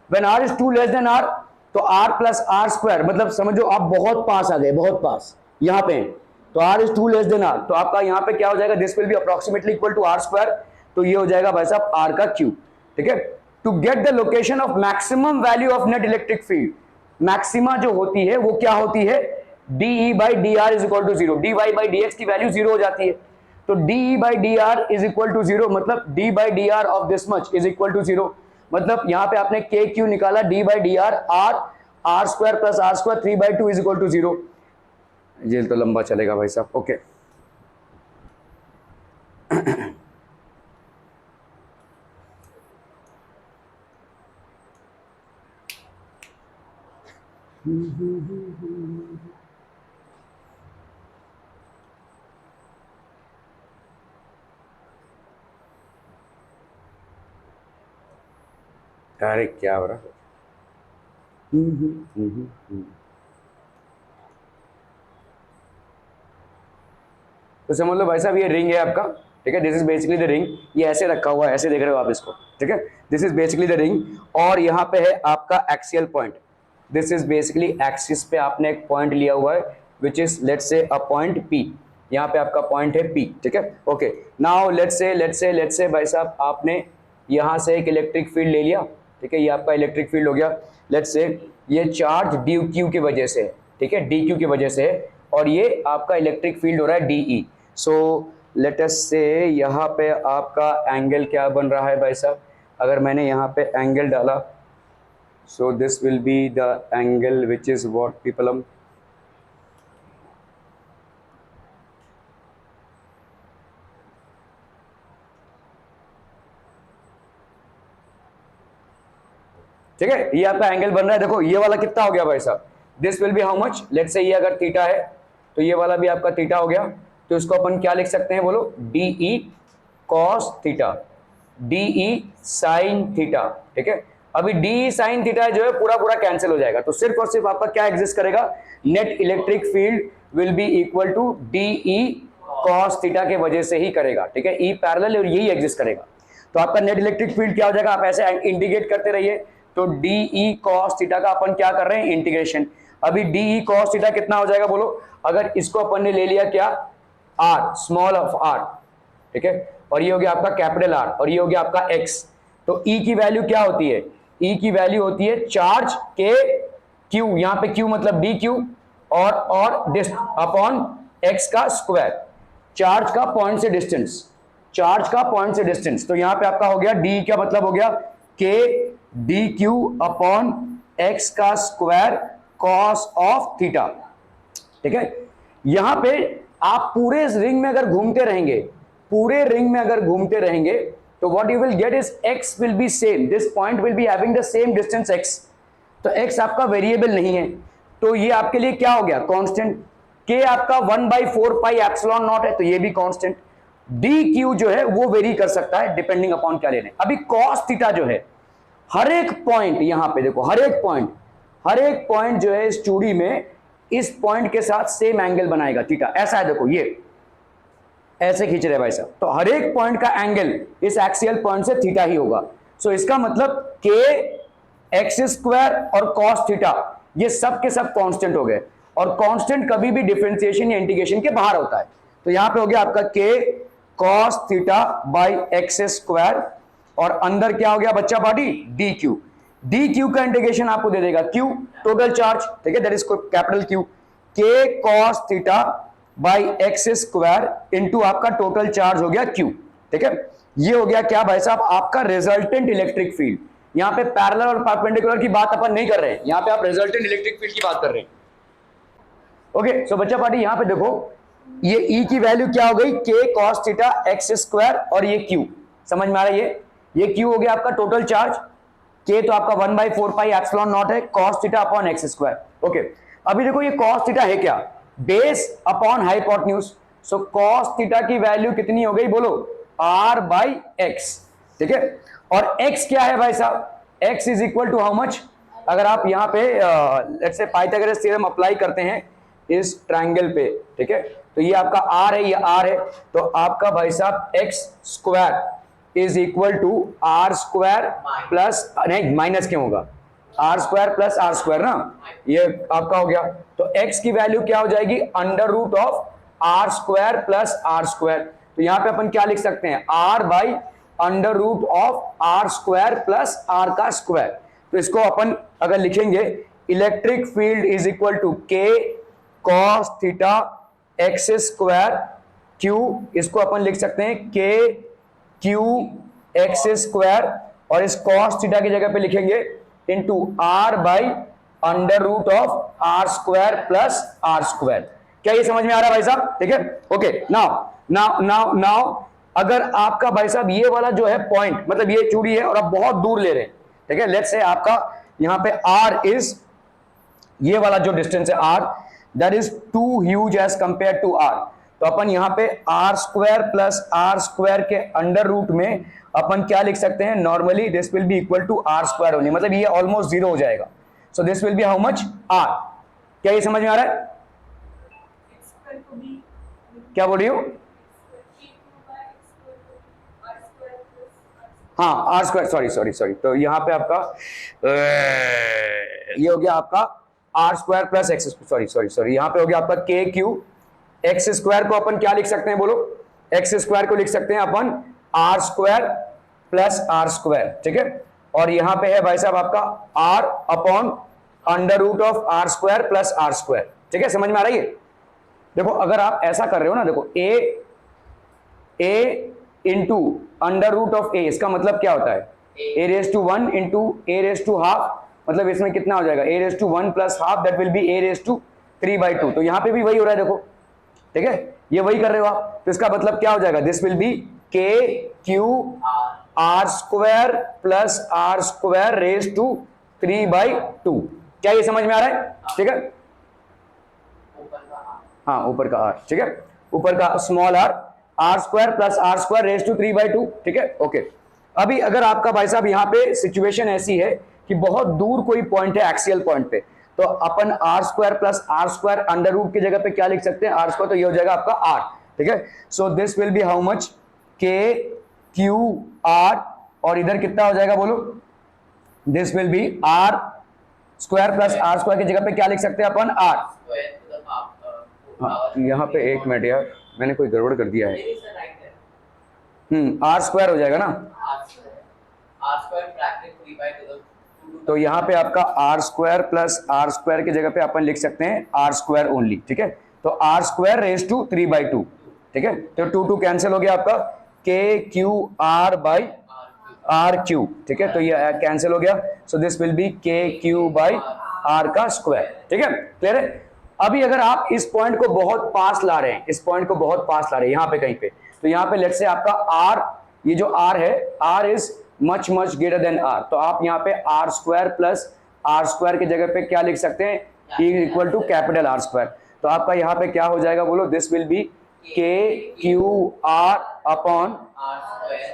when r is 2 less than r, तो r प्लस आर स्क्वायर, मतलब समझो आप बहुत पास आ गए, बहुत पास यहाँ पे, तो r is 2 less than r, तो आपका यहाँ पे क्या हो जाएगा, this will be approximately equal to R square, तो ये हो जाएगा भाई साहब r का क्यूब, ठीक है। To get the location of maximum value of net electric field, maxima जो होती है वो क्या होती है, dE by D R is equal to 0, dy by dx की वैल्यू 0 हो जाती है, तो dE by D R is equal to 0, मतलब d by D R of this much is equal to 0, मतलब यहाँ पे आपने के क्यू निकाला, d by D R R square plus are square 3/2 is equal to 0, ये तो लंबा चलेगा भाई साहब, ओके। अरे क्या हो रहा है, तो समझ लो भाई साहब ये रिंग है आपका, ठीक है, this is basically the ring, ये ऐसे रखा हुआ है, ऐसे देख रहे हो आप इसको, ठीक है, this is basically the ring, और यहाँ पे है आपका axial point, this is basically axis पे आपने एक पॉइंट लिया हुआ है which is let's say a point P, यहाँ पे आपका पॉइंट है P, ठीक है, ओके। नाउ लेट्स से भाई साहब आपने यहाँ से एक इलेक्ट्रिक फील्ड ले लिया, ठीक है, ये आपका इलेक्ट्रिक फील्ड हो गया, लेट्स से ये चार्ज डी क्यू की वजह से है, ठीक है, डी क्यू की वजह से है, और ये आपका इलेक्ट्रिक फील्ड हो रहा है DE। सो लेट अस से यहाँ पे आपका एंगल क्या बन रहा है भाई साहब, अगर मैंने यहाँ पे एंगल डाला, सो this will be the angle which is what people, ठीक है, ये आपका एंगल बन रहा है, देखो ये वाला कितना हो गया भाई साहब, this will be how much, let's say ये अगर थीटा है तो ये वाला भी आपका थीटा हो गया, तो इसको अपन क्या लिख सकते हैं बोलो, DE cos theta, DE sin theta, ठीक है। अभी DE sin थीटा जो है पूरा कैंसिल हो जाएगा, तो सिर्फ और सिर्फ आपका क्या एग्जिस्ट करेगा, net electric field will be equal to DE cos theta के वजह से ही करेगा, ठीक है, ई पैरेलल और यही एग्जिस्ट करेगा। तो आपका नेट इलेक्ट्रिक फील्ड क्या हो जाएगा, आप ऐसे इंटीग्रेट करते रहिए, तो डी ई कॉस थीटा का अपन क्या कर रहे हैं, इंटीग्रेशन। अभी डी ई कॉस थीटा कितना हो जाएगा बोलो, अगर इसको अपन ने ले लिया क्या, आर, स्मॉल ऑफ आर, ठीक है, और ये हो गया आपका कैपिटल आर, और ये हो गया आपका एक्स। तो ई की वैल्यू क्या होती है, ई की वैल्यू होती है चार्ज के क्यू, यहां पे क्यू मतलब डी क्यू, और अपॉन एक्स का स्क्वायर, चार्ज का पॉइंट से डिस्टेंस, चार्ज का पॉइंट से डिस्टेंस। तो यहां पे आपका हो गया डी क्या मतलब हो गया, के डी क्यू अपॉन एक्स का स्क्वायर कॉस ऑफ थीटा, ठीक है। यहां पे आप पूरे रिंग में अगर घूमते रहेंगे, पूरे रिंग में अगर घूमते रहेंगे, तो what you will get is x will be same, this point will be having the same distance x। तो x आपका वेरिएबल नहीं है, तो ये आपके लिए क्या हो गया, कांस्टेंट। k आपका 1/4 पाई एप्सिलॉन नॉट है, तो ये भी कांस्टेंट। dq जो है वो वेरी कर सकता है डिपेंडिंग अपॉन क्या ले रहे हैं। अभी cos थीटा जो है, हर एक पॉइंट यहां पे देखो, हर एक पॉइंट जो है इस चूड़ी में इस पॉइंट के साथ सेम एंगल बनाएगा थीटा, ऐसा है देखो, ये ऐसे खींच रहे भाई साहब, तो हर एक पॉइंट का एंगल इस एक्सियल पॉइंट से थीटा ही होगा। सो इसका मतलब के एक्स स्क्वायर और कॉस थीटा ये सब के सब कांस्टेंट हो गए, और कांस्टेंट कभी भी डिफरेंशिएशन या इंटीग्रेशन के बाहर होता है। तो यहां पे हो गया आपका के cos theta by X square, और अंदर क्या हो गया बच्चा party, D Q. D Q का इंटीग्रेशन आपको दे देगा क्यू, टोटल चार्ज, ठीक है, दैट इज कैपिटल क्यू, के cos theta by X square into आपका टोटल चार्ज हो गया क्यू, ठीक है। ये हो गया क्या भाई साहब, आपका रिजल्टेंट इलेक्ट्रिक फील्ड। यहां पे पैरेलल और परपेंडिकुलर की बात अपन नहीं कर रहे हैं, यहां पे आप रिजल्टेंट इलेक्ट्रिक फील्ड की बात कर रहे हैं। ओके, सो बच्चा पार्टी यहां पे देखो, ये ई की वैल्यू क्या हो गई, के कॉस थीटा एक्स स्क्वायर, और ये क्यू, समझ में आ रहा है, ये क्यू हो गया आपका टोटल चार्ज, के तो आपका 1/4 पाई एप्सिलॉन नॉट है, cos theta upon x square. Okay, अभी देखो ये कॉस थीटा है क्या, base upon hypotenuse. So cos थीटा की वैल्यू कितनी हो गई बोलो, r बाई एक्स, ठीक है। और x क्या है भाई साहब, x is equal to how much, अगर आप यहाँ पे let's say Pythagoras theorem apply करते हैं इस ट्रायंगल पे, ठीक है, तो ये आपका r है, ये r है, तो आपका भाई साहब x square is equal to r square plus, नहीं माइनस क्यों होगा, R square plus are square ना, ये आपका हो गया। तो x की वैल्यू क्या हो जाएगी, under root of R square plus are square. तो यहां पे अपन क्या लिख सकते हैं, r by under root of R square plus R का स्क्वायर। तो इसको अपन अगर लिखेंगे, electric field is equal to K cos theta X square Q, इसको अपन लिख सकते हैं के क्यू एक्स स्क्वायर, और इस कॉस थीटा की जगह पे लिखेंगे into R by under root of R square plus are square. क्या ये समझ में आ रहा है भाई साहब, ठीक है। ओके, नाउ अगर आपका भाई साहब ये वाला जो है पॉइंट, मतलब ये चूड़ी है और आप बहुत दूर ले रहे हैं, ठीक है, लेट्स से आपका यहां पे आर इज, ये वाला जो डिस्टेंस है R, that is too huge as compare to R. तो अपन यहां पे R square plus are square के अंडर रूट में अपन क्या लिख सकते हैं, normally this will be equal to R square only, मतलब ये ऑलमोस्ट जीरो हो जाएगा। So this will be how much, R. क्या ये समझ में आ रहा है, क्या बोल रही हो, हाँ आर स्क्वायर, सॉरी, तो यहां पे आपका ये हो गया आपका are square plus X, sorry, यहां पे हो गया आपका के क्यू एक्स स्क्वायर को अपन क्या लिख सकते हैं बोलो, एक्स स्क्वायर को लिख सकते हैं अपन R square plus are square, ठीक है। और यहां पे है भाई साहब आपका R upon under root of R square plus are square, ठीक है, समझ में आ रही है। देखो अगर आप ऐसा कर रहे हो ना, देखो A into under root of A, इसका मतलब क्या होता है, A raise to 1 into A raise to half, मतलब इसमें कितना हो जाएगा, A raise to 1 plus half, that will be A raise to 3/2। तो यहां पे भी वही हो रहा है देखो, ठीक है, ये वही कर रहे हो आप, तो इसका मतलब क्या हो जाएगा, this will be K Q R square plus are square raise to 3/2। क्या ये समझ में आ रहा है, ठीक है, हाँ ऊपर का आर, ठीक है, ऊपर का small R square plus are square raise to 3/2, ठीक है। ओके, अभी अगर आपका भाई साहब यहाँ पे सिचुएशन ऐसी है कि बहुत दूर कोई पॉइंट है एक्सियल पॉइंट पे, तो अपन R square plus are square under root की जगह पे क्या लिख सकते हैं, आर स्क्वायर, तो ये हो जाएगा आपका आर, ठीक है। So this will be how much, K Q R, और इधर कितना हो जाएगा बोलो, this will be R square plus are square की जगह पे क्या लिख सकते हैं अपन, आर। हाँ यहाँ पे एक मिनट यार, मैंने कोई गड़बड़ कर दिया है। आर स्क्वायर हो जाएगा ना, तो यहाँ पे आपका are square plus are square की जगह पे अपन लिख सकते हैं आर स्क्वायर ओनली, ठीक है। तो आर स्क्वायर रेज टू 3/2, ठीक है। तो 2 कैंसिल हो गया आपका, K Q R by R Q, ठीक है। तो ये कैंसिल हो गया, so this will be K Q by R का स्क्वायर, ठीक है। क्लियर है। अभी अगर आप इस पॉइंट को बहुत पास ला रहे हैं, इस पॉइंट को बहुत पास ला रहे हैं यहाँ पे कहीं पे, तो यहाँ पे लेट्स से आपका आर, ये जो आर है, R is much much greater than R, तो आप यहाँ पे R square plus are square की जगह पे क्या लिख सकते हैं, equal to capital R square. तो आपका यहाँ पे क्या हो जाएगा बोलो, this will be K Q R upon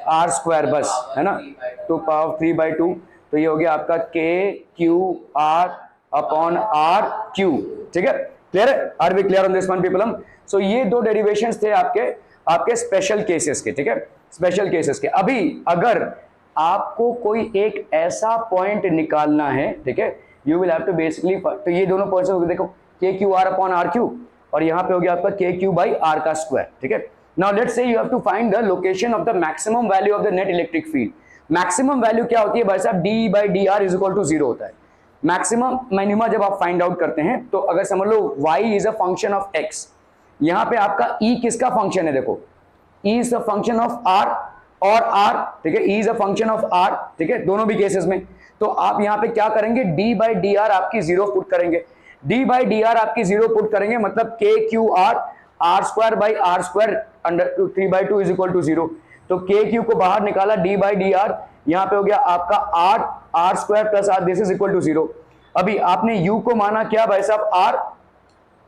R square, बस है ना, टू पावर 3/2। तो ये हो गया आपका K Q R upon R Q, ठीक है। क्लियर है, are we clear on this one people. So ये दो डेरिवेशंस थे आपके स्पेशल केसेस के, ठीक है, स्पेशल केसेस के। अभी अगर आपको कोई एक ऐसा पॉइंट निकालना है, ठीक है, you will have to basically, तो ये दोनों पॉइंट्स देखो, K Q R upon R Q, और यहाँ पे हो गया आपका के क्यू बाई आर का स्क्वायर, ठीक है। Now let's say you have to find the location of the maximum value of the net electric field. Maximum value क्या होती है भाई साहब, D by D R is equal to 0 होता है। मैक्सिमम मिनिमा जब आप फाइंड आउट करते हैं, तो अगर समझ लो y is a function of x, यहाँ पे आपका e किसका फंक्शन है, देखो e is a function of r और r, ठीक है, e is a function of r, ठीक है, दोनों भी केसेस में। तो आप यहाँ पे क्या करेंगे, d बाई डी आर आपकी 0 पुट करेंगे, d बाई डी आर आपकी 0 पुट करेंगे, मतलब K Q R square by R square under 3/2 is equal to 0। तो के क्यू को बाहर निकाला, d बाई डी आर, यहाँ पे हो गया आपका are square plus R, this is equal to 0। अभी आपने u को माना क्या भाई साहब, r,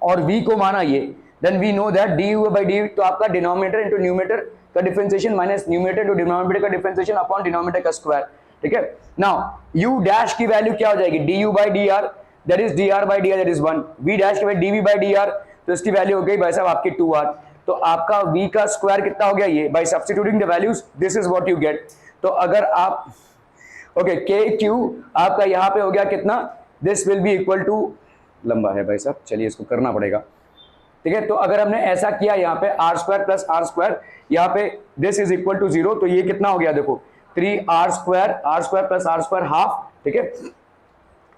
और v को माना ये, then we know that du by D, तो आपका डिनोमिनेटर इंटू न्यूमरेटर का differentiation minus numerator into denominator का डिफरेंशिएशन अपॉन डिनोमिनेटर का स्क्वायर, ठीक है। नाउ u डैश की वैल्यू क्या हो जाएगी, du by D R, that is dr by D R, that is 1, v dash की value dv by D R, तो इसकी वैल्यू हो गई भाई साहब आपकी 2r। तो आपका v का स्क्वायर कितना हो गया, ये by substituting the values this is what you get. तो अगर आप ओके, के क्यू आपका यहाँ पे हो गया कितना, this will be equal to, लंबा है भाई साहब, चलिए इसको करना पड़ेगा, ठीक है। तो अगर हमने ऐसा किया, यहाँ पे R square plus are square, यहाँ पे दिस इज इक्वल टू 0, तो ये कितना हो गया देखो, 3r square plus are square half, ठीक है,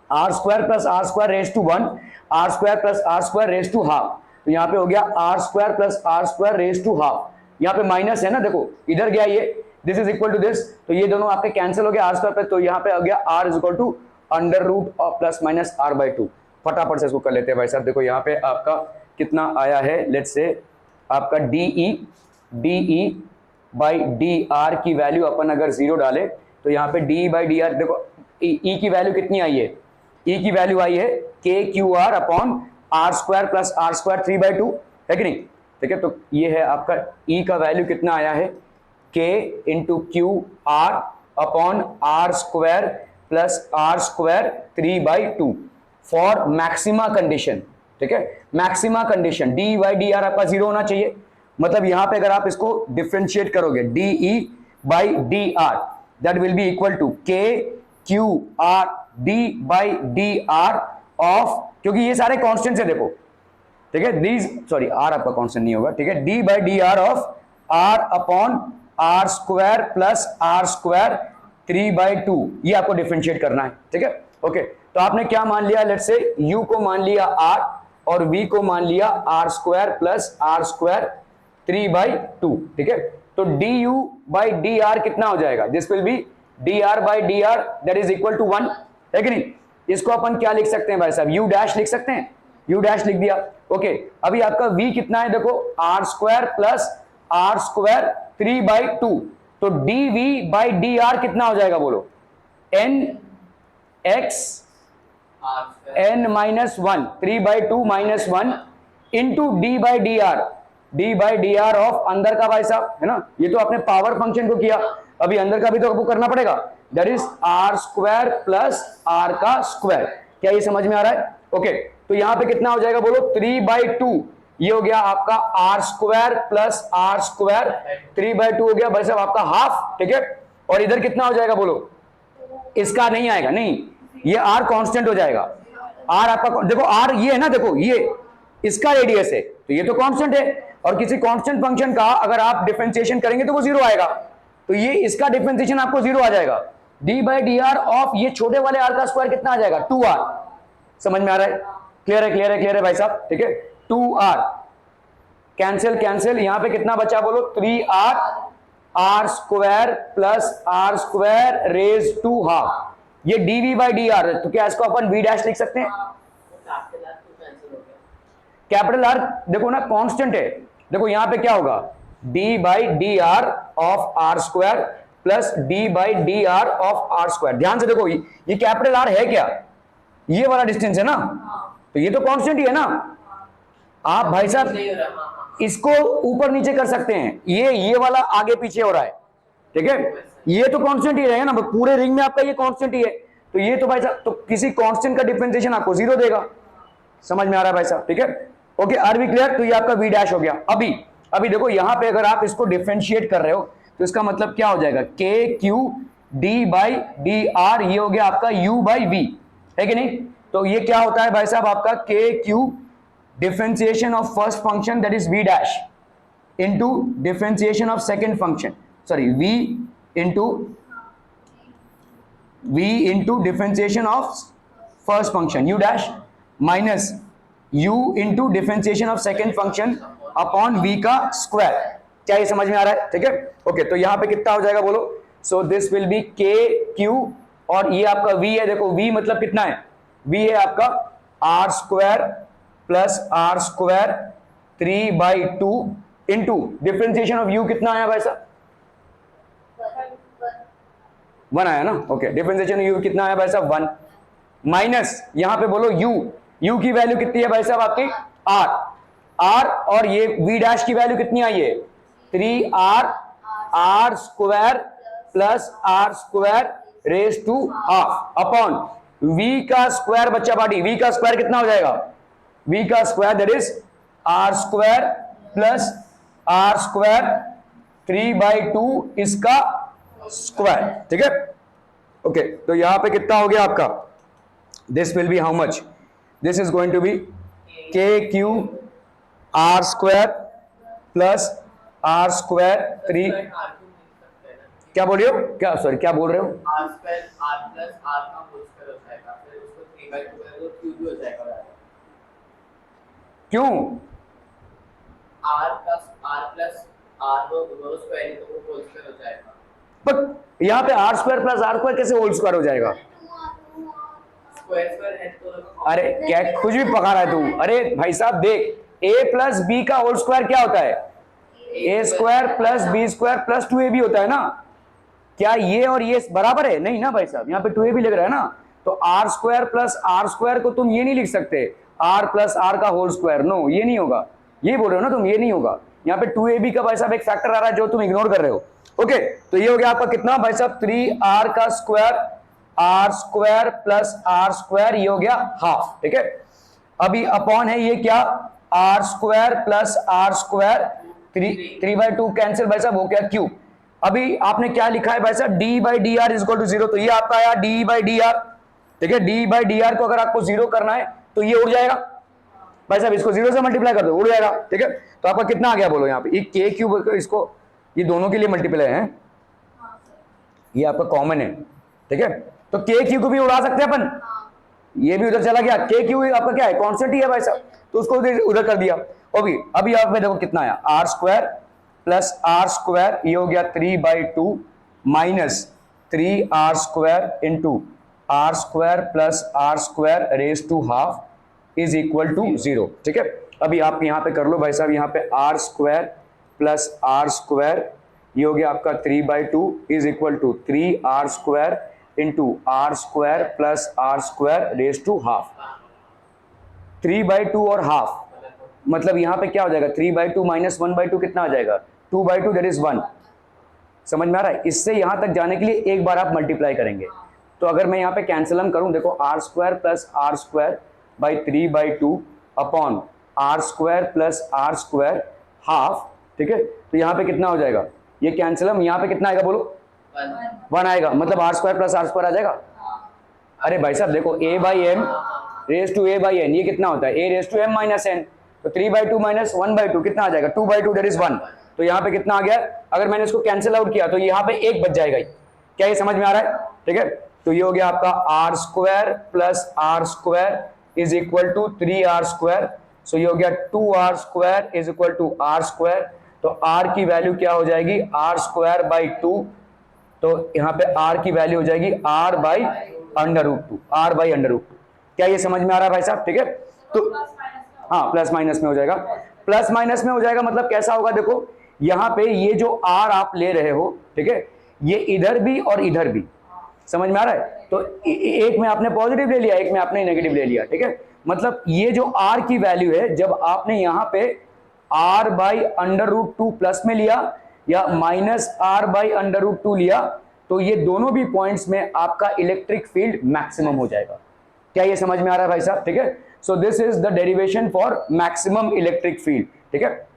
R square plus are square raise to 1, R square plus are square raise to half, तो यहाँ पे हो गया R square plus are square raise to half, यहाँ पे माइनस है ना, देखो इधर गया ये, this is equal to this, तो ये दोनों आपके कैंसिल हो गया, आर स्क्वायर प्लस, तो यहाँ पे आ गया R is equal to under root of plus minus R by 2। फटाफट से इसको कर लेते हैं भाई साहब, देखो यहाँ पे आपका कितना आया है, लेट्स से आपका डी बाई डी आर की वैल्यू अपन अगर 0 डाले, तो यहाँ पे डी बाई डी आर, देखो ई की वैल्यू कितनी आई है, ई की वैल्यू आई है K Q R upon R square plus are square 3/2, है कि नहीं, ठीक है। तो ये है आपका ई का वैल्यू कितना आया है, K into Q R upon R square plus are square 3/2 for maxima condition, ठीक है। Maxima condition D by D R आपका 0 होना चाहिए, मतलब यहां पे अगर आप इसको डिफरेंशिएट करोगे, D E by D R, that will be equal to K Q R D by D R of, क्योंकि ये सारे कॉन्स्टेंट्स है देखो, ठीक है, दीज सॉरी आर आपका कांस्टेंट नहीं होगा, ठीक है, D by D R of R upon R square plus are square 3/2, ये आपको डिफरेंशिएट करना है, ठीक है। ओके, तो आपने क्या मान लिया, लेट्स से u को मान लिया r और v को मान लिया R square plus are square 3/2, ठीक है। तो du बाई डी आर कितना हो जाएगा, this will be dr by D R, that is equal to 1, है कि नहीं। इसको अपन क्या लिख सकते हैं भाई साहब, u डैश लिख सकते हैं, u डैश लिख दिया। ओके, अभी आपका v कितना है देखो, R square plus are square 3/2, तो dv बाई डी आर कितना हो जाएगा बोलो, n x n minus 1, 3/2 minus 1 into D by D R of अंदर का भाई साहब, है ना, ये तो आपने पावर फंक्शन को किया, अभी अंदर का भी तो आपको करना पड़ेगा, that is R square plus R का स्क्वायर। क्या ये समझ में आ रहा है? ओके, तो यहां पे कितना हो जाएगा बोलो, 3/2 ये हो गया आपका are square plus are square 3/2 हो गया भाई साहब आपका हाफ, ठीक है। और इधर कितना हो जाएगा बोलो, इसका नहीं आएगा, नहीं, ये आर कांस्टेंट हो जाएगा। आर आपका देखो, आर ये है ना, देखो ये इसका रेडियस है तो ये तो कांस्टेंट है, और किसी कांस्टेंट फंक्शन का अगर आप डिफरेंशिएशन करेंगे तो वो जीरो आएगा, तो ये इसका डिफरेंशिएशन आपको जीरो आ जाएगा। d/dr ऑफ ये छोटे वाले r का स्क्वायर कितना आ जाएगा 2r। समझ में आ रहा है? क्लियर है, क्लियर है, क्लियर है भाई साहब, ठीक है। 2r कैंसिल कैंसिल, यहां पे कितना बचा बोलो 3r, r square plus r square raise to half, ये dv/dr है, तो क्या इसको अपन v डैश लिख सकते हैं? कैपिटल आर देखो ना कांस्टेंट है, देखो यहां पे क्या होगा d/dr of r square plus d/dr of r square. ध्यान से देखो, ये कैपिटल आर है क्या, ये वाला डिस्टेंस है ना, तो ये तो कांस्टेंट ही है ना। आप भाई साहब इसको ऊपर नीचे कर सकते हैं, ये वाला आगे पीछे हो रहा है, ठीक है, ये तो कांस्टेंट ही रहेगा ना, पूरे रिंग में आपका ये कांस्टेंट ही है, तो ये तो भाई साहब तो किसी कांस्टेंट का डिफरेंशिएशन आपको जीरो देगा। समझ में आ रहा है भाई साहब, ठीक है, ओके, आर बी क्लियर। तो ये आपका v डैश हो गया। अभी देखो यहां पे अगर आप इसको डिफरेंशिएट कर रहे हो तो इसका मतलब क्या हो जाएगा k/q d/dr, ये हो गया आपका u/v, है कि नहीं। तो ये क्या होता है भाई साहब आपका k/q differentiation of first function that is v dash into differentiation of second function, sorry v into differentiation of first function u dash minus u into differentiation of second function upon v का square. क्या ये समझ में आ रहा है? ठीक है, ओके, तो यहां पे कितना हो जाएगा बोलो, सो दिस विल बी k/q, और ये आपका v है, देखो v मतलब कितना है, v है आपका r square plus r square 3/2 into differentiation of u कितना आया भाई साहब 1 आया ना, ओके, डिफरेंशिएशन u कितना आया भाई साहब 1, माइनस यहां पे बोलो u की वैल्यू कितनी है भाई साहब आपकी r, और ये v डैश की वैल्यू कितनी आई है 3r square plus r square raise to half upon v का स्क्वायर, बच्चा पार्टी v का स्क्वायर कितना हो जाएगा, v का square that is r square plus r square 3/2 इसका स्क्वायर, ठीक है, ओके। तो यहां पे कितना हो गया आपका, this will be how much, this is going to be k/q r square plus r square 3, क्या बोल रहे हो, क्या सॉरी क्या बोल रहे हो, r square r plus r का होल स्क्वायर हो जाएगा, फिर उसको 3/2 करोगे तो q भी हो जाएगा, क्यों r प्लस r वो स्क्वायर है तो वो होल स्क्वायर हो जाएगा, पर यहां पे r square plus r square कैसे होल स्क्वायर हो जाएगा, स्क्वायर है तो अरे क्या कुछ भी पका रहा है तू, अरे भाई साहब देख a प्लस b का होल स्क्वायर क्या होता है a square plus b square plus 2ab होता है ना, क्या ये और ये बराबर है, नहीं ना भाई साहब, यहाँ पे 2ab लिख रहा है ना, तो r square plus r square को तुम ये नहीं लिख सकते r प्लस r का होल स्क्वायर, नो ये नहीं होगा, ये बोल रहे हो ना तुम, ये नहीं होगा, यहाँ पे 2ab का भाई साहब एक फैक्टर आ रहा है जो तुम इग्नोर कर रहे हो, ओके। तो ये हो गया आपका कितना भाई साहब 3r का square r square plus r square, ये हो गया हाफ, ठीक है। अभी अपॉन है ये क्या r square plus r square 3/2 cancel भाई साहब हो गया क्यूब। अभी आपने क्या लिखा है भाई साहब d/dr इज इक्वल टू 0, तो ये आपका आया d/dr, ठीक है, d/dr को अगर आपको 0 करना है तो ये उड़ जाएगा भाई साहब, इसको 0 से मल्टीप्लाई कर दो उड़ जाएगा, ठीक है। तो आपका कितना आ गया बोलो यहाँ पे, ये k क्यूब, इसको ये दोनों के लिए मल्टीप्लाई है, ये आपका कॉमन है, ठीक है, तो k क्यू को भी उड़ा सकते हैं अपन, ये भी उधर चला गया, k क्यू आपका क्या है कांस्टेंट ही है भाई साहब, तो उसको उधर कर दिया। अभी आप में देखो कितना आया r square plus r square, ये हो गया 3/2 minus 3r square into r square plus r square raise to half is equal to 0, ठीक है। अभी आप यहाँ पे कर लो भाई साहब, यहाँ पे r square plus r square, ये हो गया आपका 3/2 is equal to 3r square into r square plus r square raise to half, 3/2 और हाफ मतलब यहाँ पे क्या हो जाएगा 3/2 माइनस 1/2 कितना आ जाएगा 2/2 दैट इज 1, समझ में आ रहा है। इससे यहाँ तक जाने के लिए एक बार आप मल्टीप्लाई करेंगे, तो अगर मैं यहाँ पे कैंसिलम करूँ, देखो r square plus r square by 3/2 upon R square plus are square half, ठीक है। तो यहाँ पे कितना हो जाएगा, ये कैंसिल, हम यहाँ पे कितना आएगा बोलो, 1 आएगा, मतलब r square plus are square आ जाएगा। अरे भाई साहब देखो, a by m raise to a by n, ये कितना होता है, a raise to m minus n, तो 3/2 माइनस 1/2 कितना आ जाएगा, 2/2 दैट इज 1। तो यहाँ पे कितना आ गया, अगर मैंने इसको कैंसिल आउट किया तो यहाँ पे एक बच जाएगा। क्या ये समझ में आ रहा है, ठीक है। तो ये हो गया आपका are square plus are square is equal to 3r square. So ये हो गया 2r square is equal to r square. तो r की वैल्यू क्या हो जाएगी, r स्क्वायर बाई 2। तो यहाँ पे r की वैल्यू हो जाएगी r बाई √2, r बाई √2। क्या ये समझ में आ रहा है भाई साहब, ठीक है। तो हाँ, प्लस माइनस में हो जाएगा, प्लस माइनस में हो जाएगा, मतलब कैसा होगा, देखो यहाँ पे ये जो r आप ले रहे हो, ठीक है, ये इधर भी और इधर भी, समझ में आ रहा है। तो एक में आपने पॉजिटिव ले लिया, एक में आपने नेगेटिव ले लिया, ठीक है। मतलब ये जो r की वैल्यू है, जब आपने यहाँ पे r बाई √2 प्लस में लिया या माइनस r बाई √2 लिया, तो ये दोनों भी पॉइंट्स में आपका इलेक्ट्रिक फील्ड मैक्सिमम हो जाएगा। क्या ये समझ में आ रहा है भाई साहब, ठीक है। So this is the derivation for maximum electric field, ठीक है।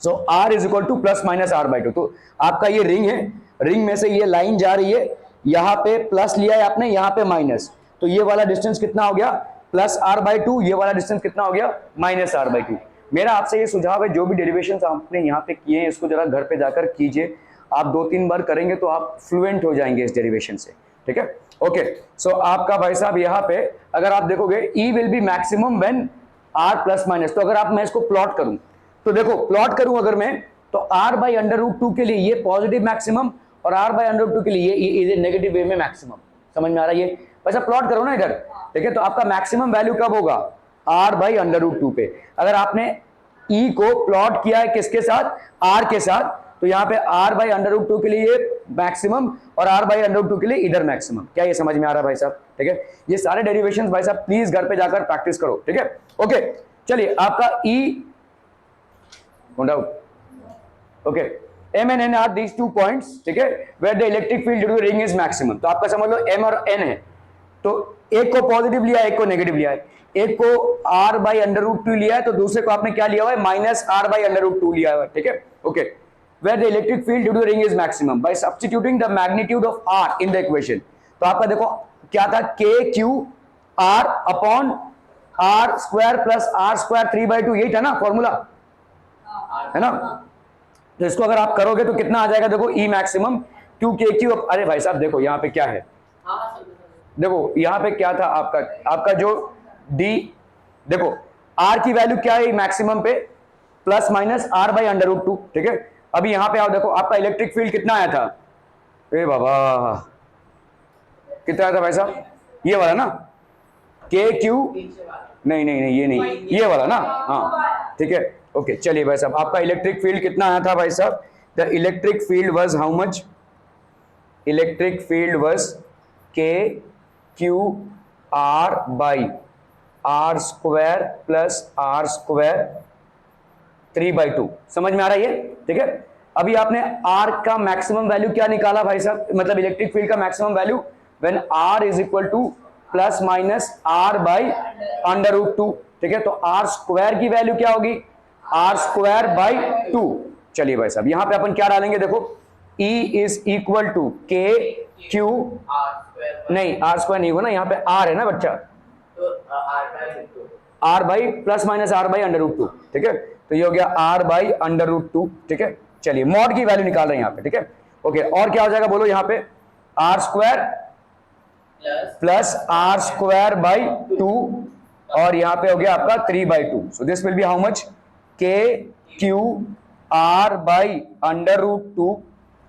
सो r is equal two plus minus r/2। तो आपका ये रिंग है, रिंग में से ये लाइन जा रही है, यहाँ पे प्लस लिया है आपने, यहाँ पे माइनस, तो ये वाला डिस्टेंस कितना हो गया, प्लस r/2, ये वाला डिस्टेंस कितना हो गया, माइनस r/2। मेरा आपसे ये सुझाव है, जो भी डेरिवेशंस आपने यहाँ पे किए हैं, इसको जरा घर पे जाकर कीजिए। आप 2-3 बार करेंगे तो आप फ्लुएंट हो जाएंगे इस डेरिवेशन से, ठीक है। ओके, सो आपका भाई साहब यहाँ पे अगर आप देखोगे E will be maximum when R plus minus. तो अगर आप, मैं इसको प्लॉट करूं, तो देखो प्लॉट करूं अगर मैं, तो R बाई √2 के लिए ये पॉजिटिव मैक्सिमम और R बाई √2 के लिए ये नेगेटिव वे में मैक्सिमम। समझ में आ रहा है ये, वैसा प्लॉट करो ना इधर, ठीक है। तो आपका मैक्सिमम वैल्यू कब होगा, R बाई √2 पे। अगर आपने E को प्लॉट किया है किसके साथ, R के साथ, तो यहाँ पे R बाई √2 के लिए मैक्सिमम और R बाई √2 के लिए इधर मैक्सिमम। क्या ये समझ में आ रहा है भाई साहब, ठीक है। ये सारे डेरिवेशंस भाई साहब प्लीज घर पे जाकर प्रैक्टिस करो, ठीक है। ओके, चलिए आपका E okay, M and N are these 2 points, ठीक है, where the electric field due to ring is maximum. तो आपका समझ लो M और N है, तो एक को पॉजिटिव लिया, एक को नेगेटिव लिया है, एक को R बाई √2 लिया है, तो दूसरे को आपने क्या लिया हुआ है, माइनस R बाई √2 लिया हुआ है, ठीक है। Okay, where the electric field due to ring is maximum by substituting the magnitude of R in the equation। तो आपका देखो क्या था, KQR upon R square plus R square 3/2, यही था ना फॉर्मूला, है ना। तो इसको अगर आप करोगे तो कितना आ जाएगा, देखो E मैक्सिमम QKQ। अरे भाई साहब देखो यहाँ पे क्या है, देखो यहाँ पे क्या था आपका जो D, देखो R की वैल्यू क्या है मैक्सिमम पे, प्लस माइनस R बाई √2, ठीक है। अभी यहां पे आओ, देखो आपका इलेक्ट्रिक फील्ड कितना आया था, ए बाबा कितना आया था भाई साहब, ये वाला ना, KQ, नहीं ये नहीं, ये वाला ना, हाँ ठीक है। ओके, चलिए भाई साहब आपका इलेक्ट्रिक फील्ड कितना आया था भाई साहब, the electric field was how much, electric field was KQR by R square plus R square 3/2। समझ में आ रहा है ये, ठीक है। अभी आपने R का मैक्सिमम वैल्यू क्या निकाला भाई साहब, मतलब इलेक्ट्रिक फील्ड का maximum value when R is equal two plus minus R by √2, ठीक है। तो R स्क्वायर की वैल्यू क्या होगी, R स्क्वायर बाई 2। चलिए भाई साहब यहाँ पे अपन क्या डालेंगे, देखो E is equal to KQ, नहीं R स्क्वायर नहीं होगा ना, यहाँ पे R है ना बच्चा, R by plus minus R by √2, ठीक है। तो ये हो गया R बाई √2, ठीक है। चलिए मॉड की वैल्यू निकाल रहे हैं यहाँ पे, ठीक है। ओके, और क्या हो जाएगा बोलो, यहाँ पे R square plus R square by 2 और यहाँ पे हो गया आपका 3/2। सो this will be how much, KQR by √2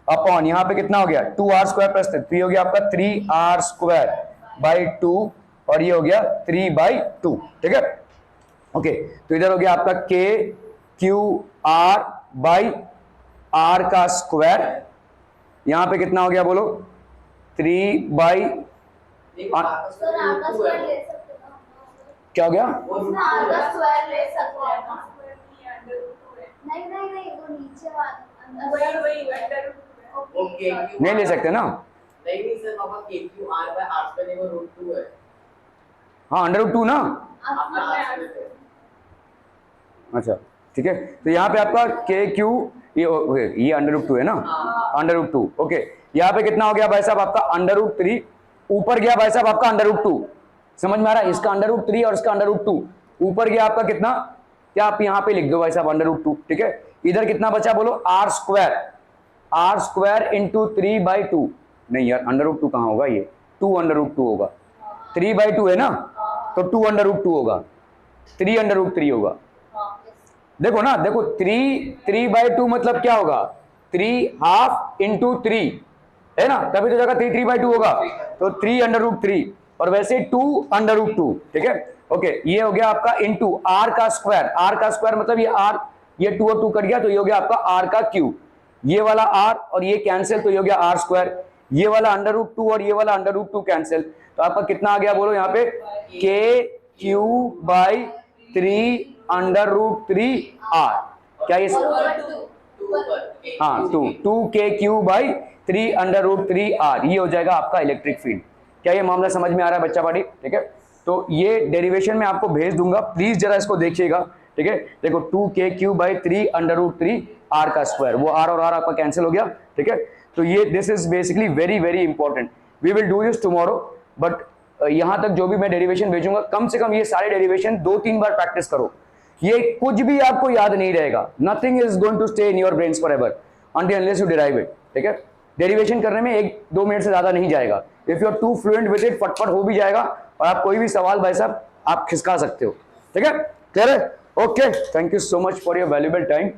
upon यहाँ पे कितना हो गया 2R स्क्वायर प्लस 3 हो गया आपका 3R स्क्वायर बाई 2 और ये हो गया 3/2, ठीक है। ओके, तो इधर हो गया आपका KQR बाई R का स्क्वायर, यहां पे कितना हो गया बोलो 3/, क्या हो गया, नहीं ले सकते ना, नहीं सर पापा KQR बाय R स्क्वायर वो √2 है, हाँ √2 ना, अच्छा ठीक है, तो यहाँ पे आपका के क्यू ये √2 है ना, √2 ओके। यहाँ पे कितना हो गया भाई साहब आपका √3, ऊपर गया भाई साहब आपका √2, समझ में आ रहा है, इसका √3 और इसका √2 ऊपर गया आपका कितना, क्या आप यहाँ पे लिख दो भाई साहब √2, ठीक है। इधर कितना बचा बोलो, r² इंटू 3/2, नहीं यार √2 कहाँ होगा, ये 2√2 होगा, 3/2 है ना, तो 2√2 होगा, 3√3 होगा। देखो ना, देखो 3/2 मतलब क्या होगा, 3 इंटू 3 है ना, तभी तो जगह 3/2 होगा, तो 3√3 और वैसे 2√2, ठीक है ओके। ये हो गया आपका इंटू r का स्क्वायर मतलब ये r, ये 2 और 2 कट गया तो ये हो गया आपका r का क्यूब, ये वाला r और ये कैंसिल तो ये हो गया r², ये वाला √2 और ये वाला √2 कैंसिल, तो आपका कितना आ गया बोलो यहाँ पे, k³/3 √3r, क्या ये हाँ 2k³/3 √3r, ये हो जाएगा आपका इलेक्ट्रिक फील्ड। क्या ये मामला समझ में आ रहा है बच्चा पार्टी, ठीक है। तो ये डेरिवेशन में आपको भेज दूंगा, प्लीज जरा इसको देखिएगा, ठीक है। देखो 2k³/3 √3r का स्क्वायर, वो r और r आपका कैंसिल हो गया, ठीक है। तो ये this is basically very very important, we will do this tomorrow, but यहां तक जो भी मैं डेरिवेशन भेजूंगा कम से कम ये सारे डेरिवेशन 2-3 बार प्रैक्टिस करो, ये कुछ भी आपको याद नहीं रहेगा, nothing is going to stay in your brains for ever until unless you derive it, ठीक है। डेरिवेशन करने में 1-2 मिनट से ज्यादा नहीं जाएगा, if you are too fluent with it फटफट हो भी जाएगा और आप कोई भी सवाल भाई साहब आप खिसका सकते हो, ठीक है, क्लियर है, okay. Thank you so much for your valuable time.